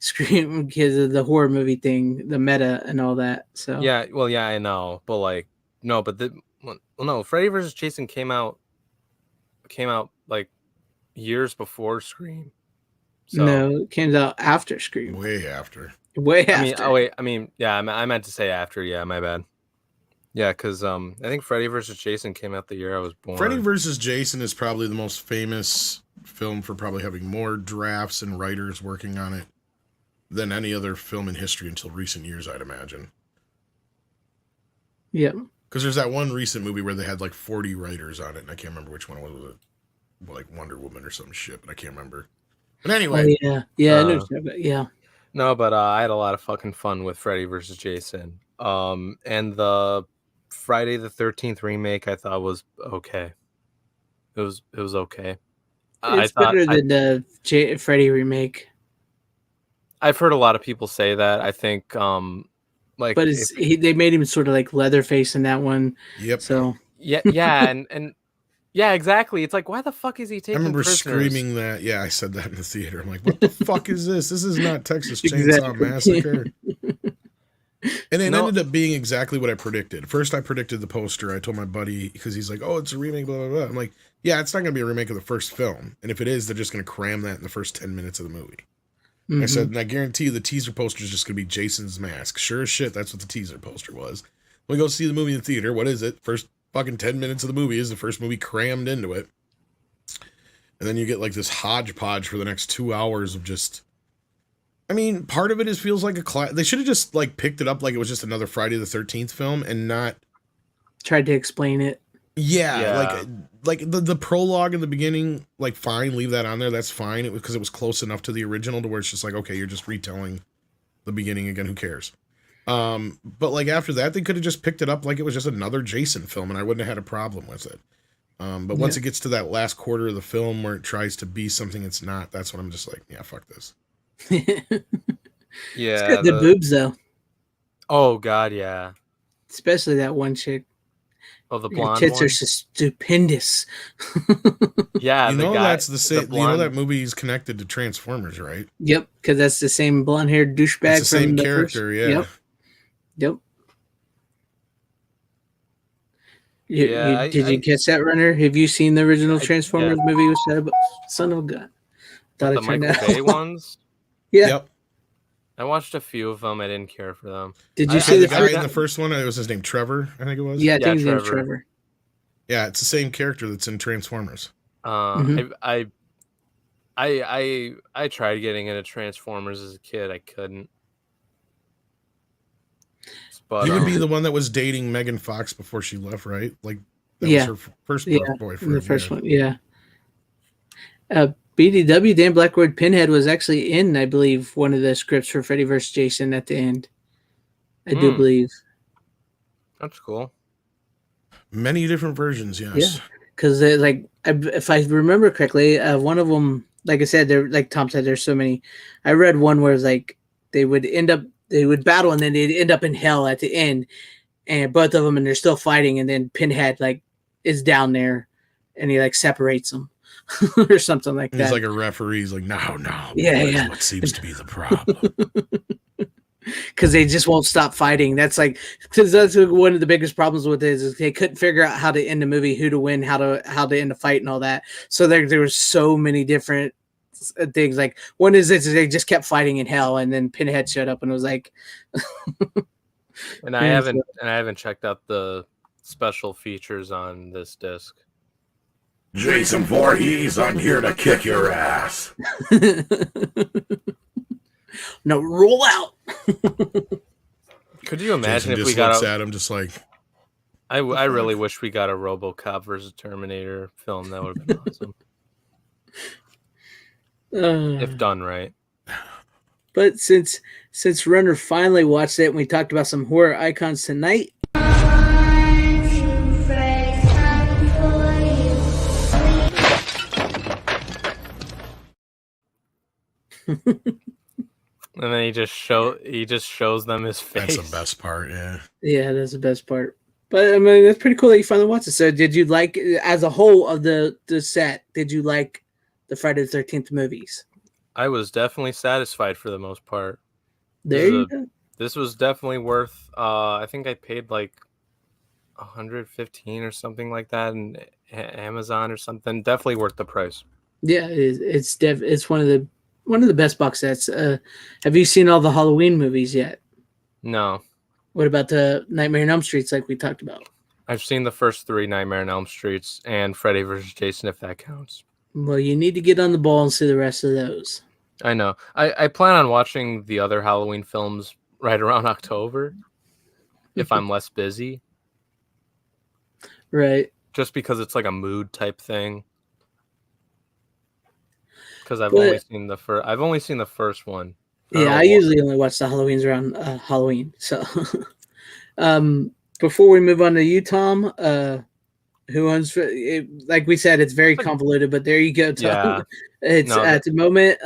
Scream because of the horror movie thing, the meta and all that. So yeah, well, yeah, I know, but like, no, but no, Freddy vs. Jason came out like years before Scream. So, no, it came out after Scream. Way after. I mean, yeah, I meant to say after. Yeah, my bad. Yeah, because I think Freddy vs. Jason came out the year I was born. Freddy vs. Jason is probably the most famous film for probably having more drafts and writers working on it than any other film in history until recent years, I'd imagine. Yeah. Because there's that one recent movie where they had like 40 writers on it, and I can't remember which one was it. Like Wonder Woman or some shit, but I can't remember. But anyway. Oh, yeah. I know yeah. No, but I had a lot of fucking fun with Freddy vs. Jason. And the Friday the 13th remake I thought was okay. It was okay. It's better than the Freddy remake. I've heard a lot of people say that. I think like, but they made him sort of like Leatherface in that one. Yep. So yeah, and yeah, exactly. It's like, why the fuck is he I taking remember prisoners? screaming that. Yeah, I said that in the theater. I'm like, what the fuck is this? This is not Texas Chainsaw Exactly. Massacre. And it No. ended up being exactly what I predicted. First, I predicted the poster. I told my buddy, because he's like, oh, it's a remake, blah, blah, blah. I'm like, yeah, it's not going to be a remake of the first film. And if it is, they're just going to cram that in the first 10 minutes of the movie. I said, and I guarantee you the teaser poster is just going to be Jason's mask. Sure as shit, that's what the teaser poster was. We go see the movie in the theater. What is it? First fucking 10 minutes of the movie is the first movie crammed into it. And then you get like this hodgepodge for the next 2 hours of just... I mean, part of it feels like a class. They should have just like picked it up like it was just another Friday the 13th film and not tried to explain it. Yeah. like the prologue in the beginning, like fine, leave that on there. That's fine. Because it was close enough to the original to where it's just like, okay, you're just retelling the beginning again. Who cares? But like after that, they could have just picked it up like it was just another Jason film, and I wouldn't have had a problem with it. But once it gets to that last quarter of the film where it tries to be something it's not, that's when I'm just like, yeah, fuck this. Yeah, it's got good boobs though. Oh god, yeah. Especially that one chick. Oh, the blonde tits one? are stupendous. Yeah, you know guy, that's the same. You know that movie is connected to Transformers, right? Yep, because that's the same blonde-haired douchebag. It's the same character, yeah. Yep. Did you catch that, Runner? Have you seen the original Transformers movie with Son of a Gun? Thought the Michael Bay ones? Yeah. Yep. I watched a few of them. I didn't care for them. Did you see the guy in the first one? It was his name Trevor, I think it was. Yeah, I think his name was Trevor. Yeah, it's the same character that's in Transformers. I tried getting into Transformers as a kid. I couldn't. But you would be the one that was dating Megan Fox before she left, right? Like that was her first boyfriend. The first one, yeah. BDW, Dan Blackwood Pinhead was actually in, I believe, one of the scripts for Freddy vs. Jason at the end. I do believe. That's cool. Many different versions, yes. Yeah, because if I remember correctly, one of them, like I said, there, like Tom said, there's so many. I read one where it's like they would battle and then they'd end up in hell at the end, and both of them, and they're still fighting, and then Pinhead like is down there, and he like separates them. Or something like that. He's like a referee. He's like, no. Yeah. What seems to be the problem? Because they just won't stop fighting. That's one of the biggest problems with it is they couldn't figure out how to end the movie, who to win, how to end the fight, and all that. So there was so many different things. Like one is they just kept fighting in hell, and then Pinhead showed up and was like. And I haven't checked out the special features on this disc. Jason Voorhees, I'm here to kick your ass. No, roll out. Could you imagine Jason if we got at him just like... I really wish we got a RoboCop versus Terminator film. That would have been awesome. If done right. But since Runner finally watched it and we talked about some horror icons tonight, And then he just shows them his face. That's the best part, yeah. Yeah, that's the best part. But I mean, that's pretty cool that you finally watched it. So, did you like, as a whole of the set? Did you like the Friday the 13th movies? I was definitely satisfied for the most part. This was definitely worth. I think I paid like $115 or something like that in Amazon or something. Definitely worth the price. Yeah, it's one of the best box sets. Have you seen all the Halloween movies yet? No. What about the Nightmare on Elm Streets like we talked about? I've seen the first 3 Nightmare on Elm Streets and Freddy vs. Jason, if that counts. Well, you need to get on the ball and see the rest of those. I know. I plan on watching the other Halloween films right around October if I'm less busy. Right. Just because it's like a mood type thing. Because I've only seen the first one. Yeah, I usually only watch the Halloweens around Halloween. So, before we move on to you, Tom, who owns? Like we said, it's very convoluted, but there you go, Tom. Yeah. It's at the moment,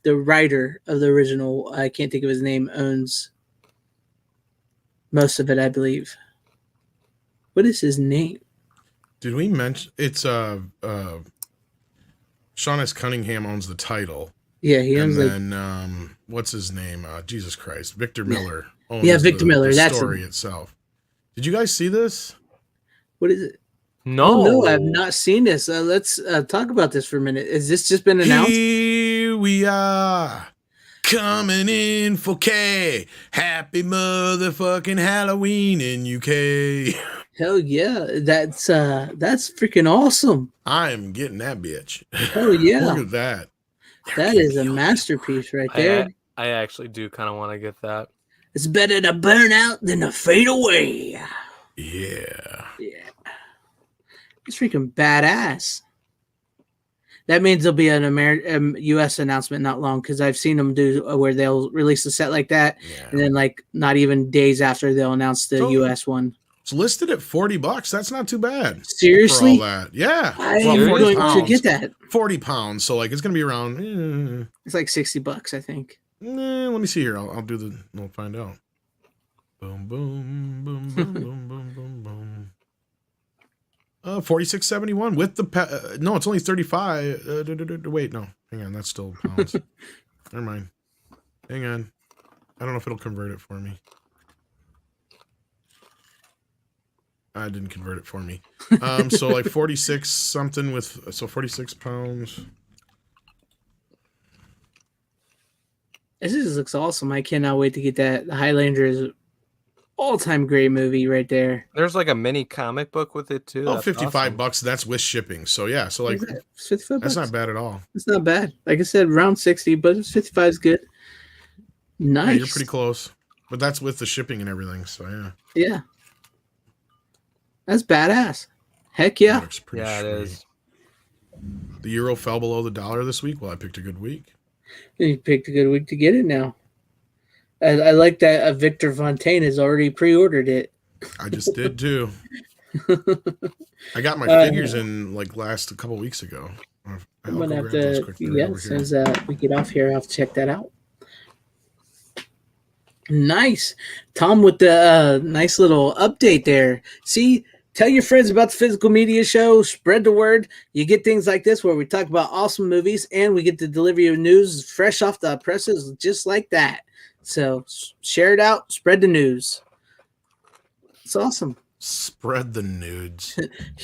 the writer of the original, I can't think of his name, owns most of it, I believe. What is his name? Did we mention it's Sean S. Cunningham owns the title. Yeah, he And owns then what's his name? Jesus Christ. Victor Miller owns Victor Miller, the that's story itself. Did you guys see this? what is it? No, Oh, no, I have not seen this. Let's talk about this for a minute. Has this just been announced? Here we are. Coming in 4K. Happy motherfucking Halloween in UK. Hell yeah, that's freaking awesome. I am getting that bitch. Oh yeah, Look at that. that is a masterpiece right there. I actually do kind of want to get that. It's better to burn out than to fade away. Yeah. Yeah, it's freaking badass. That means there'll be an U.S. announcement not long, because I've seen them do where they'll release a set like that, and then like not even days after they'll announce the U.S. one. It's listed at $40. That's not too bad. Seriously? For all that. Yeah. I'm $40 going to get that. 40 pounds. So like it's gonna be around It's like $60, I think. let me see here. I'll do the we'll find out. Boom boom boom boom boom boom boom boom. 46.71 with the no, it's only 35. Wait, no. Hang on, that's still pounds. Never mind. Hang on. I don't know if it'll convert it for me. I didn't convert it for me. So like 46 something with 46 pounds. This just looks awesome. I cannot wait to get that. The Highlander is all-time great movie right there. There's like a mini comic book with it too. Oh, That's $55. awesome. That's with shipping. So yeah, so like It's $55. that's not bad at all. It's not bad. Like I said, around 60, but it's 55 is good. Nice. Yeah, you're pretty close. But that's with the shipping and everything. So yeah. Yeah. That's badass. Heck yeah. That looks pretty Yeah, it sweet. is. The euro fell below the dollar this week. Well, I picked a good week. You picked a good week to get it now. I like that Victor Fontaine has already pre-ordered it. I just did too. I got my figures in like a couple weeks ago. I'm gonna have to, as soon as we get off here, I'll have to check that out. Nice. Tom with the nice little update there. See, tell your friends about the Physical Media Show. Spread the word. You get things like this where we talk about awesome movies and we get to deliver you news fresh off the presses just like that. So share it out. Spread the news. It's awesome. Spread the nudes.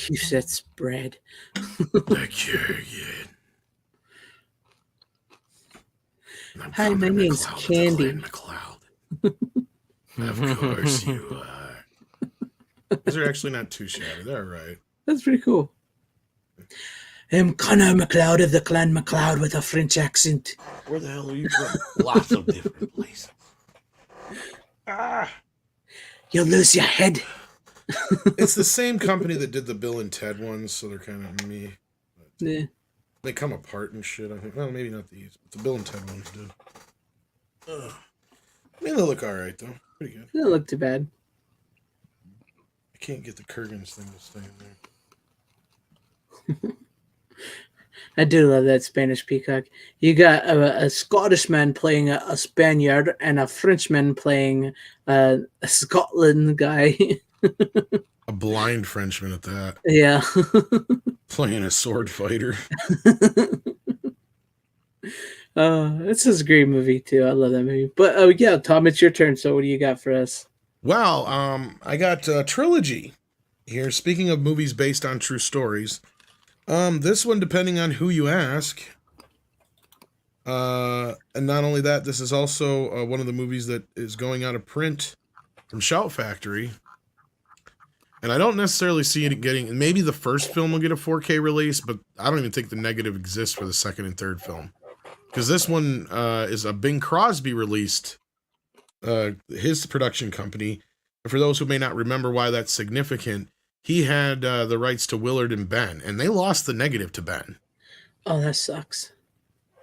You said spread. Like you're good. Hi, my name's Candy. Of course you are. These are actually not too shabby. They're right. That's pretty cool. I'm Connor McLeod of the Clan McLeod with a French accent. Where the hell are you from? Lots of different places. You'll lose your head. It's the same company that did the Bill and Ted ones, so they're kind of me. Yeah. They come apart and shit, I think. Well, maybe not these, but the Bill and Ted ones did. I mean, they look alright, though. Pretty good. Doesn't look too bad. I can't get the Kurgan's thing to stay in there. I do love that Spanish peacock. You got a Scottish man playing a Spaniard and a Frenchman playing a Scotland guy. A blind Frenchman at that. Yeah. Playing a sword fighter. This is a great movie, too. I love that movie. But, yeah, Tom, it's your turn. So what do you got for us? Well, I got a trilogy here. Speaking of movies based on true stories, this one, depending on who you ask, and not only that, this is also one of the movies that is going out of print from Shout Factory. And I don't necessarily see it getting, maybe the first film will get a 4K release, but I don't even think the negative exists for the second and third film. Because this one is a Bing Crosby released, his production company. And for those who may not remember why that's significant, he had the rights to Willard and Ben, and they lost the negative to Ben. Oh, that sucks.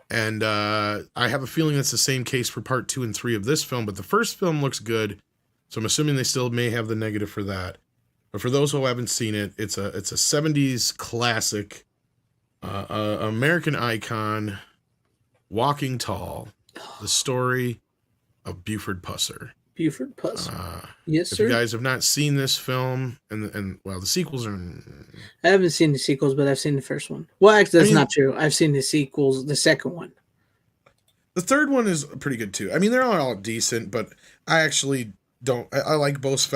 And I have a feeling that's the same case for part 2 and 3 of this film, but the first film looks good, so I'm assuming they still may have the negative for that. But for those who haven't seen it, it's a 70s classic, American icon, Walking Tall, the story of Buford Pusser. Buford Puss. Yes, If you sir. guys have not seen this film, and well, the sequels are. I haven't seen the sequels, but I've seen the first one. Well, actually, that's I mean- not true. I've seen the sequels, the second one. The third one is pretty good too. I mean, they're all decent, but I actually don't. I like both.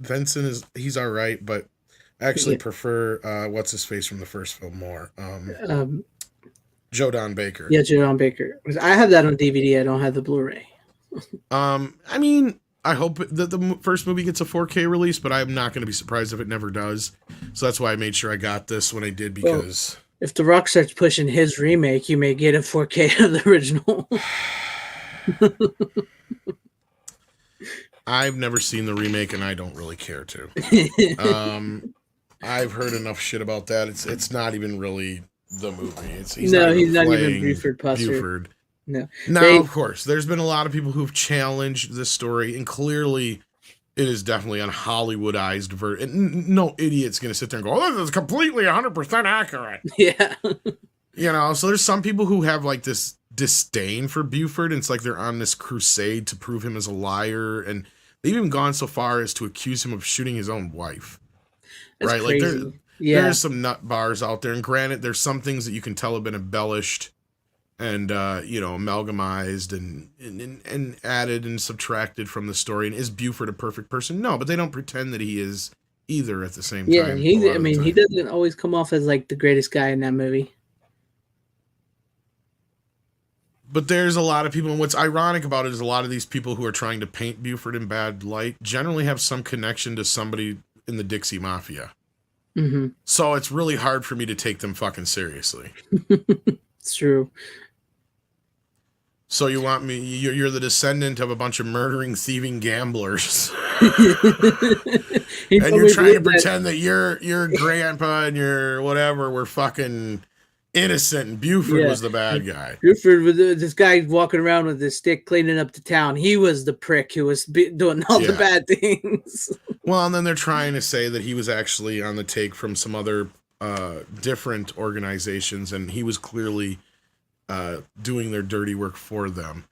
Vincent he's all right, but I actually prefer what's his face from the first film more. Joe Don Baker. Yeah, Joe Don Baker. I have that on DVD. I don't have the Blu-ray. I mean, I hope that the first movie gets a 4K release, but I'm not going to be surprised if it never does. So that's why I made sure I got this when I did, because if The Rock starts pushing his remake, you may get a 4K of the original. I've never seen the remake, and I don't really care to. I've heard enough shit about that. It's not even really the movie. He's not even Buford Pusser. Buford. No. Now, of course, there's been a lot of people who've challenged this story, and clearly it is definitely a Hollywoodized version. No idiot's going to sit there and go, oh, this is completely 100% accurate. Yeah. So there's some people who have like this disdain for Buford, and it's like they're on this crusade to prove him as a liar, and they've even gone so far as to accuse him of shooting his own wife. That's right? crazy. Like there's some nut bars out there, and granted, there's some things that you can tell have been embellished and amalgamized and added and subtracted from the story. And is Buford a perfect person? No, but they don't pretend that he is either at the same time. Yeah, he doesn't always come off as like the greatest guy in that movie. But there's a lot of people, and what's ironic about it is a lot of these people who are trying to paint Buford in bad light generally have some connection to somebody in the Dixie Mafia. Mm-hmm. So it's really hard for me to take them fucking seriously. It's true. So you want me, you're the descendant of a bunch of murdering, thieving gamblers. And you're trying to pretend that your grandpa and your whatever were fucking innocent, and Buford was the bad guy. Buford was this guy walking around with his stick cleaning up the town. He was the prick who was doing all the bad things. Well, and then they're trying to say that he was actually on the take from some other different organizations, and he was clearly doing their dirty work for them,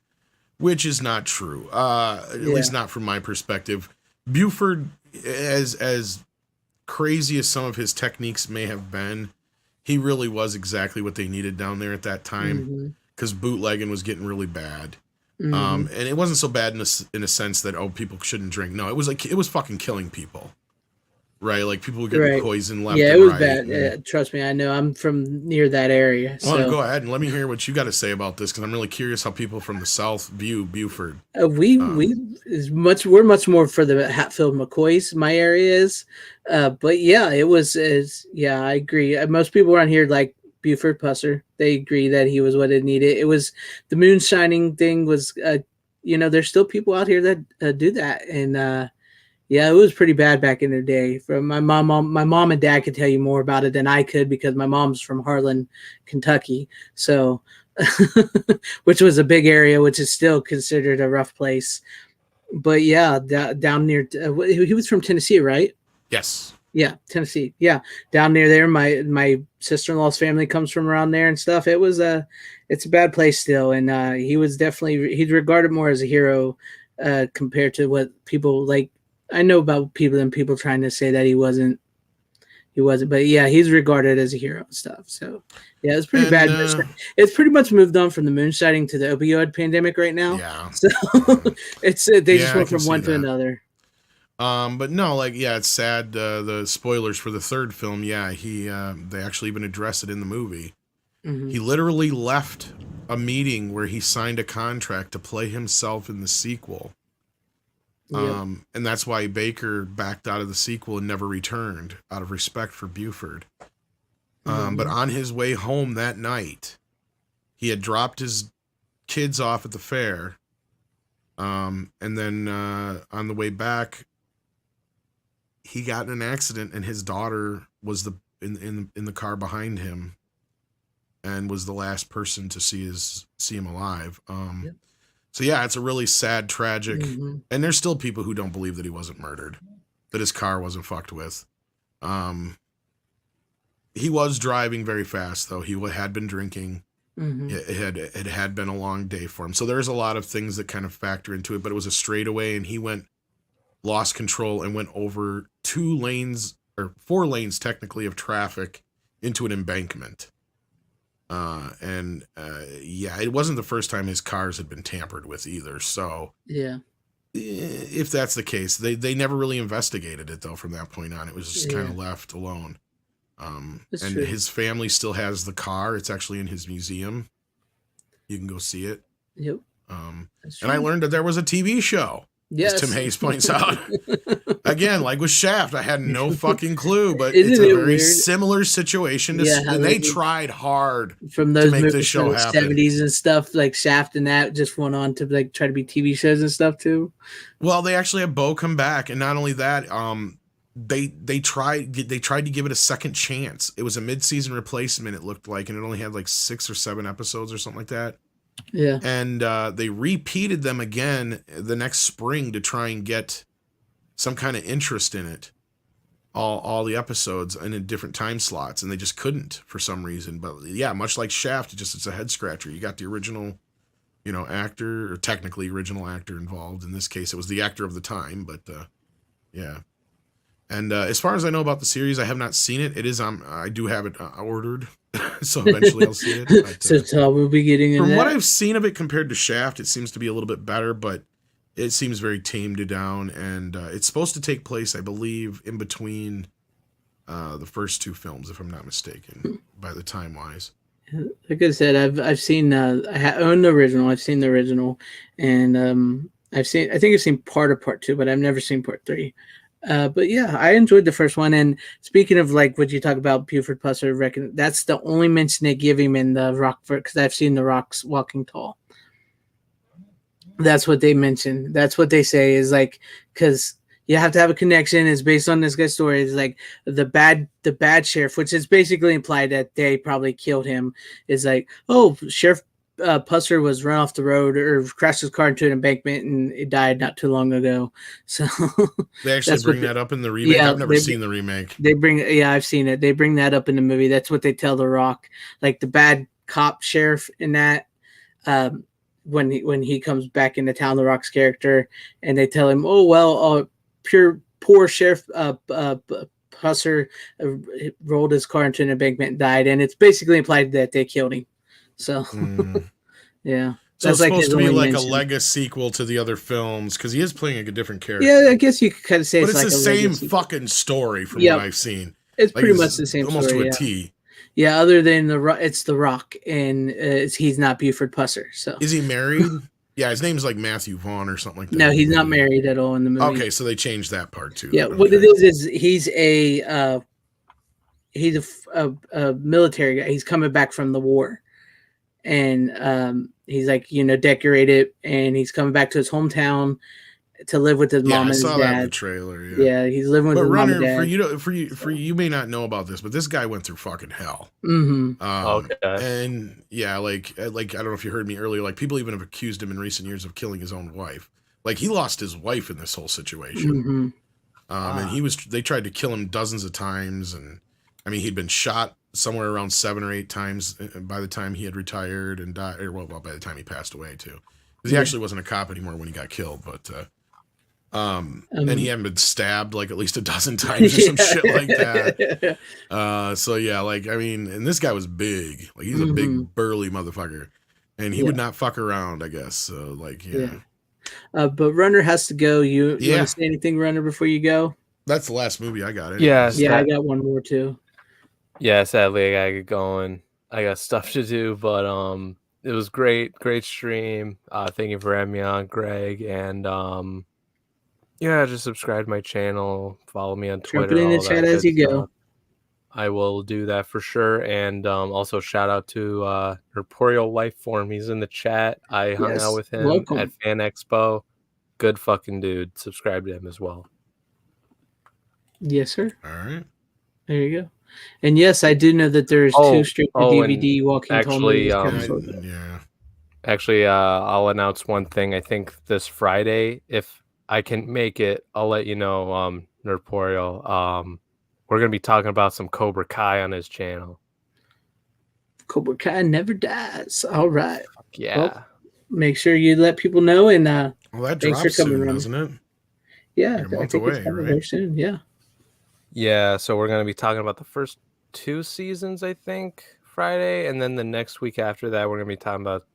which is not true. At least not from my perspective. Buford, as crazy as some of his techniques may have been, he really was exactly what they needed down there at that time, because bootlegging was getting really bad. And it wasn't so bad in a sense that, people shouldn't drink. No, it was like, it was fucking killing people. Right? Like people would get poisoned left and right. Yeah, it was bad. Trust me, I know. I'm from near that area. Well, go ahed and let me hear what you got to say about this, because I'm really curious how people from the South view Buford. We're much more for the Hatfield McCoys. My area is, but yeah, it was. I agree. Most people around here like Buford Pusser. They agree that he was what it needed. It was the moonshining thing. Was there's still people out here that do that, and yeah, it was pretty bad back in the day. From my mom and dad could tell you more about it than I could, because my mom's from Harlan, Kentucky. So, which was a big area, which is still considered a rough place. But yeah, down near, he was from Tennessee, right? Yes. Yeah, Tennessee. Yeah, down near there. My sister-in-law's family comes from around there and stuff. It's a bad place still, and he's regarded more as a hero compared to what people like. I know about people trying to say that he wasn't, but yeah, he's regarded as a hero and stuff. So yeah, it's pretty bad. It's pretty much moved on from the moonshotting to the opioid pandemic right now. Yeah. So they just went from one to another. But no, it's sad. The spoilers for the third film. Yeah, they actually even address it in the movie. Mm-hmm. He literally left a meeting where he signed a contract to play himself in the sequel. And that's why Baker backed out of the sequel and never returned, out of respect for Buford. But on his way home that night, he had dropped his kids off at the fair. And then on the way back, he got in an accident, and his daughter was in the car behind him, and was the last person to see him alive. So yeah, it's a really sad, tragic, and there's still people who don't believe that he wasn't murdered, that his car wasn't fucked with. He was driving very fast, though. He had been drinking. It had been a long day for him. So there's a lot of things that kind of factor into it, but it was a straightaway, and he lost control and went over 4 lanes technically of traffic into an embankment. It wasn't the first time his cars had been tampered with either. So yeah, if that's the case, they never really investigated it though. From that point on, it was just kind of left alone. And true. his family still has the car. It's actually in his museum. You can go see it. Yep. And I learned that there was a TV show. Yes. As Tim Hayes points out. Again, like with Shaft, I had no fucking clue, but Isn't it's a it very weird? similar situation. And they tried hard from those to make movies this show from the happen. 70s and stuff, like Shaft and that just went on to like try to be TV shows and stuff too. Well, they actually have Bo come back, and not only that, they tried to give it a second chance. It was a mid-season replacement, it looked like, and it only had like 6 or 7 episodes or something like that. Yeah. And they repeated them again the next spring to try and get some kind of interest in it. All the episodes and in different time slots, and they just couldn't for some reason. But yeah, much like Shaft, it's a head scratcher. You got the original, actor, or technically original actor involved. In this case, it was the actor of the time, but yeah. And as far as I know about the series, I have not seen it. It is I do have it ordered, so eventually I'll see it. But, so we'll be getting from into what that. I've seen of it compared to Shaft, it seems to be a little bit better, but it seems very tamed down. And it's supposed to take place, I believe, in between the first 2 films, if I'm not mistaken, by the time wise. Like I said, I've seen I own the original. I've seen the original, and I think I've seen part of part 2, but I've never seen part 3. But yeah, I enjoyed the first one. And speaking of like what you talk about, Buford Pusser, that's the only mention they give him in the Rock, because I've seen the Rock's Walking Tall. That's what they mention. That's what they say is like, because you have to have a connection. It's based on this guy's story. It's like the bad sheriff, which is basically implied that they probably killed him. Is like, oh, Sheriff Pusser was run off the road or crashed his car into an embankment and it died not too long ago. So they actually bring that up in the remake. I've never seen the remake. I've seen it. They bring that up in the movie. That's what they tell The Rock, like the bad cop sheriff in that. When he comes back into town, The Rock's character, and they tell him, oh well, poor Sheriff Pusser rolled his car into an embankment and died, and it's basically implied that they killed him. So, yeah. So it's supposed to be like a Legacy sequel to the other films, because he is playing a different character. Yeah, I guess you could kind of say but it's like the same fucking story from what I've seen. It's pretty much the same almost story, to a T. Yeah, other than it's The Rock, and he's not Buford Pusser. So is he married? Yeah, his name's like Matthew Vaughn or something like that. No, he's not married at all in the movie. Okay, so they changed that part too. Yeah, okay. What it is he's a military guy. He's coming back from the war, and he's like decorated, and he's coming back to his hometown to live with his mom and his dad. I saw that in the trailer. Yeah, he's living with his mom and dad. For you may not know about this, but this guy went through fucking hell. Mm-hmm. Okay. And yeah, like I don't know if you heard me earlier. Like people even have accused him in recent years of killing his own wife. Like he lost his wife in this whole situation. Mm-hmm. And they tried to kill him dozens of times, and I mean he'd been shot somewhere around 7 or 8 times by the time he had retired and died. Or well, by the time he passed away too, because he actually wasn't a cop anymore when he got killed, but. And he hadn't been stabbed like at least a dozen times or some shit like that. So yeah, like I mean, and this guy was big. Like he's a big burly motherfucker, and he would not fuck around, I guess. So like but Runner has to go. You want to say anything, Runner, before you go? That's the last movie I got. I got one more too. Yeah, sadly I gotta get going. I got stuff to do, but it was great stream. Thank you for having me on, Greg, and yeah, just subscribe to my channel, follow me on Twitter. Jump in the chat as you go. I will do that for sure. And also shout out to Corporeal Lifeform. He's in the chat. I hung out with him at Fan Expo. Good fucking dude. Subscribe to him as well. Yes, sir. All right. There you go. And yes, I do know that there's 2 straight DVD Walking Tall movies. Actually, I'll announce one thing. I think this Friday, if I can make it, I'll let you know, Nerdporeal. We're going to be talking about some Cobra Kai on his channel. Cobra Kai never dies. All right. Yeah. Well, make sure you let people know. And Well, that thanks for drops coming, soon, Ron. doesn't it? Yeah, Like a I month think it's away, coming right? very soon. Yeah. Yeah, so we're going to be talking about the first 2 seasons, I think, Friday. And then the next week after that, we're going to be talking about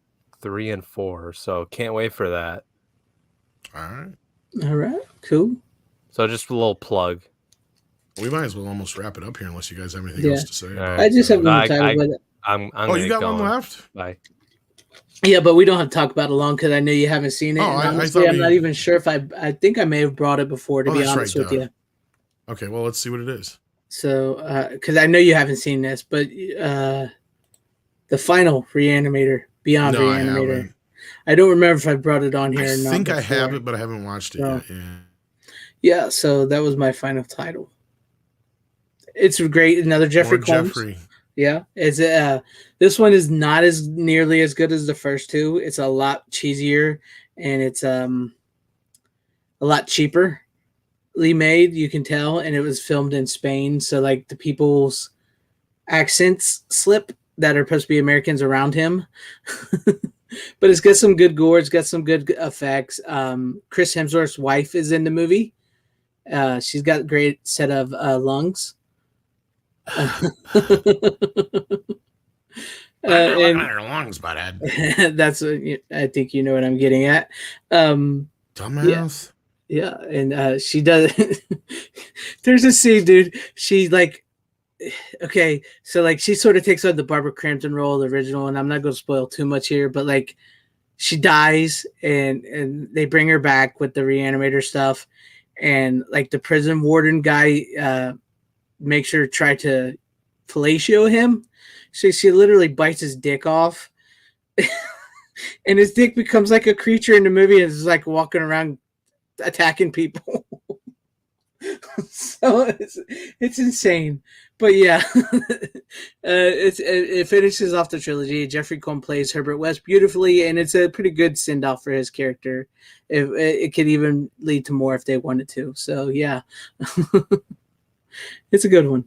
3 and 4. So can't wait for that. All right. All right. Cool. So just a little plug. We might as well almost wrap it up here unless you guys have anything Yeah. else to say. All about right. I just have No, one title, but I'm Oh, gonna you get got one going. left? Bye. yeah, but we don't have to talk about it long because I know you haven't seen it. Oh, and I honestly, thought I'm we- not even sure if I think I may have brought it before, to Oh, be that's honest right, with duh. you. Okay, well, let's see what it is. So, because I know you haven't seen this, but the final Reanimator, Beyond No, I Reanimator. haven't. I don't remember if I brought it on here I or not. think I have before. it, but I haven't watched it No. yet. Yeah. Yeah, so that was my final title. It's great. Another Jeffrey More Combs. Jeffrey. Yeah, it's this one is not as nearly as good as the first two. It's a lot cheesier and it's a lot cheaper made, you can tell, and it was filmed in Spain, so like the people's accents slip that are supposed to be Americans around him. But it's got some good gore, it's got some good effects. Chris Hemsworth's wife is in the movie. She's got a great set of lungs. Looking at her lungs, butthead. That's I think you know what I'm getting at. Dumbass. Yeah, and she does. There's a scene, dude. She like, okay, so like she sort of takes on the Barbara Crampton role, the original, and I'm not going to spoil too much here, but like she dies, and they bring her back with the reanimator stuff, and like the prison warden guy makes her try to fellatio him. So she literally bites his dick off, and his dick becomes like a creature in the movie, and is like walking around attacking people. So it's insane, but yeah. It finishes off the trilogy. Jeffrey Combs plays Herbert West beautifully, and it's a pretty good send off for his character. It could even lead to more if they wanted to. So yeah. It's a good one.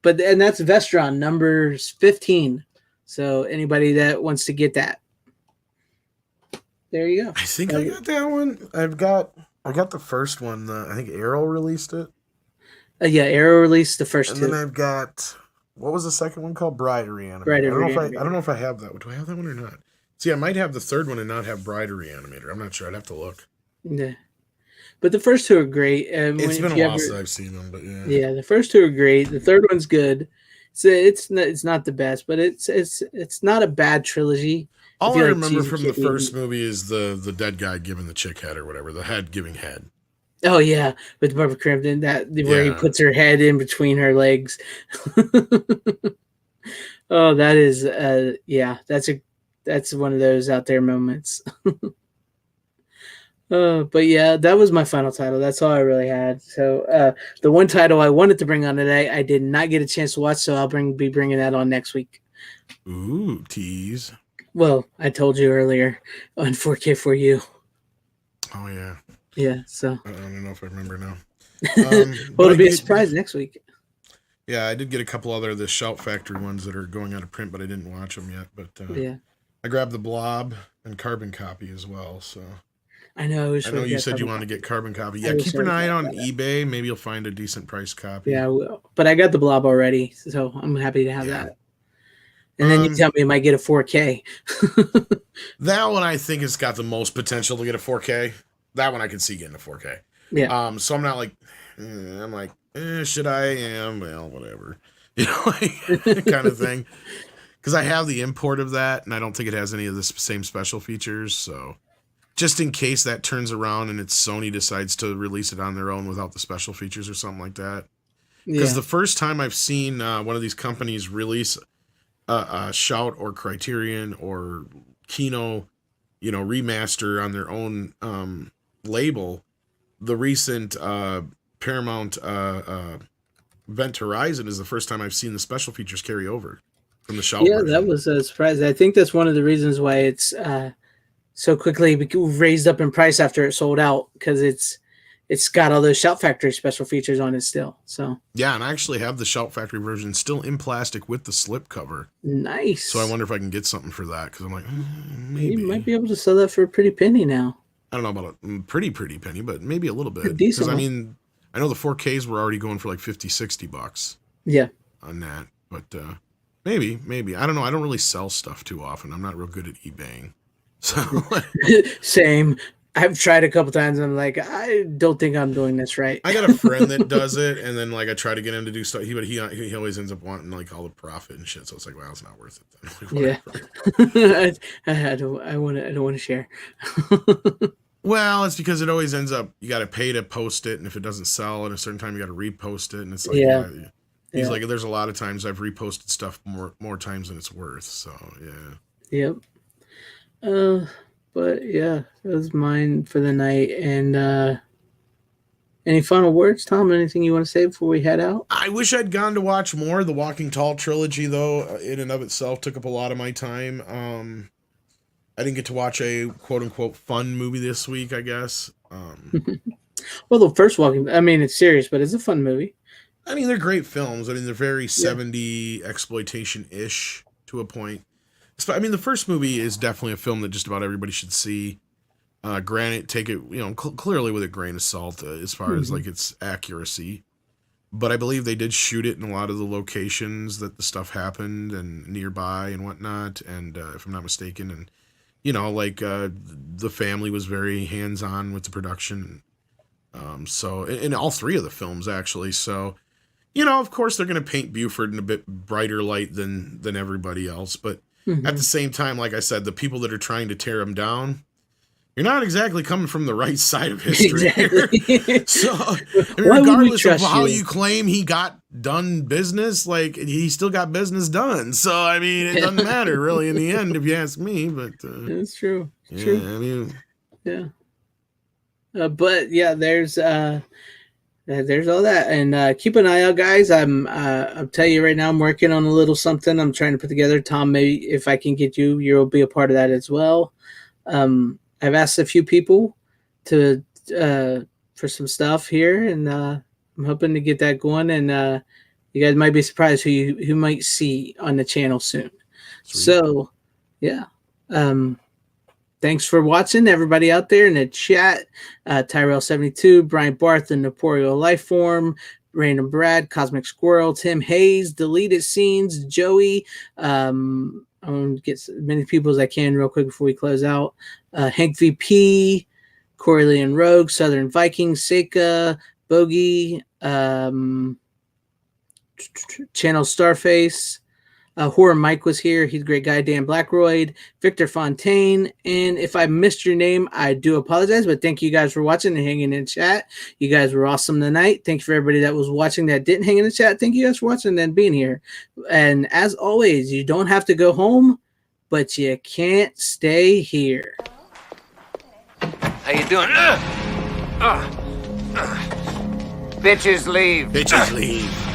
And that's Vestron number 15. So anybody that wants to get that, there you go. I think I got that one. I got the first one. I think Arrow released it. Yeah, Arrow released the first And two. then I've got, what was the second one called? Bride of Reanimator. Bride of I Reanimator. don't know if I have that one. Do I have that one or not? See, I might have the third one and not have Bride of Reanimator. I'm not sure. I'd have to look. Yeah. But the first two are great. It's been a while since I've seen them, but yeah. Yeah, the first two are great. The third one's good. So it's not the best, but it's not a bad trilogy. All If you I like remember cheesy from the kid first eating. movie is the dead guy giving the chick head or whatever, the head giving head. Oh yeah, with Barbara Crampton, where he Yeah. puts her head in between her legs. Oh, that is yeah, that's one of those out there moments. But yeah, that was my final title. That's all I really had. So the one title I wanted to bring on today, I did not get a chance to watch, so I'll be bringing that on next week. Ooh, tease. Well, I told you earlier on 4K for you. Oh yeah. Yeah, so I don't know if I remember now. well, but it'll I be a did- surprise next week. Yeah, I did get a couple other of the Shout Factory ones that are going out of print, but I didn't watch them yet. But Yeah, I grabbed the Blob and Carbon Copy as well. So I know. I know you said you want to get Carbon Copy. Yeah, wish keep I an eye had on that. eBay. Maybe you'll find a decent price copy. Yeah, I will. But I got the Blob already, so I'm happy to have Yeah. that. And then you tell me I might get a 4K. That one I think has got the most potential to get a 4K. That one I can see getting a 4K. Yeah. So I'm not like, I'm like, should I? Well, whatever. You know, like, kind of thing. Because I have the import of that, and I don't think it has any of the same special features. So just in case that turns around and Sony decides to release it on their own without the special features or something like that. Because Yeah. the first time I've seen one of these companies release a Shout or Criterion or Kino, remaster on their own label, the recent Paramount Event Horizon is the first time I've seen the special features carry over from the Shout Yeah, version. that was a surprise. I think that's one of the reasons why it's so quickly raised up in price after it sold out, because it's it's got all those Shout Factory special features on it still. So Yeah, and I actually have the Shout Factory version still in plastic with the slip cover. nice. So I wonder if I can get something for that, because I'm like, maybe. You might be able to sell that for a pretty penny now. I don't know about a pretty penny, but maybe a little bit. Decent Because I one. mean, I know the 4Ks were already going for like $50-$60 Yeah. on that. But maybe. I don't know. I don't really sell stuff too often. I'm not real good at eBaying. So Same. I've tried a couple times and I'm like, I don't think I'm doing this right. I got a friend that does it, and then like I try to get him to do stuff, but he always ends up wanting like all the profit and shit. So it's like, well, it's not worth it then. Like, Yeah. I don't want to share. Well, it's because it always ends up you got to pay to post it, and if it doesn't sell at a certain time, you got to repost it, and it's like, Yeah. He's Yeah. like, there's a lot of times I've reposted stuff more times than it's worth. So yeah. Yep. But yeah, that was mine for the night. And any final words, Tom? Anything you want to say before we head out? I wish I'd gone to watch more. The Walking Tall trilogy, though, in and of itself, took up a lot of my time. I didn't get to watch a quote-unquote fun movie this week, I guess. Well, the first Walking, I mean, it's serious, but it's a fun movie. I mean, they're great films. I mean, they're very 70 exploitation-ish to a point. I mean, the first movie is definitely a film that just about everybody should see. Granted, take it, clearly with a grain of salt as far as like its accuracy. But I believe they did shoot it in a lot of the locations that the stuff happened and nearby and whatnot. And if I'm not mistaken, and the family was very hands-on with the production. So in all three of the films, actually. So, of course, they're going to paint Buford in a bit brighter light than everybody else. But at the same time, like I said, the people that are trying to tear him down, you're not exactly coming from the right side of history here. So, regardless of how you claim he got done business, like, he still got business done. So, I mean, it doesn't matter really in the end, if you ask me. But it's true. It's true. I mean, yeah. But yeah, there's all that, and keep an eye out, guys. I'll tell you right now, I'm working on a little something I'm trying to put together. Tom, maybe if I can get you'll be a part of that as well. I've asked a few people to for some stuff here, and I'm hoping to get that going. And you guys might be surprised who you might see on the channel soon. Sweet. So, yeah. Thanks for watching, everybody out there in the chat. Tyrell72, Brian Barth, the Noporio Lifeform, Random Brad, Cosmic Squirrel, Tim Hayes, Deleted Scenes, Joey. I'm going to get as many people as I can real quick before we close out. Hank VP, Corey Lee and Rogue, Southern Viking, Seika, Bogey, Channel Starface. Horror Mike was here. He's a great guy. Dan Blackroyd, Victor Fontaine. And if I missed your name, I do apologize. But thank you guys for watching and hanging in chat. You guys were awesome tonight. Thank you for everybody that was watching that didn't hang in the chat. Thank you guys for watching and being here. And as always, you don't have to go home, but you can't stay here. How you doing? Bitches leave. Bitches leave.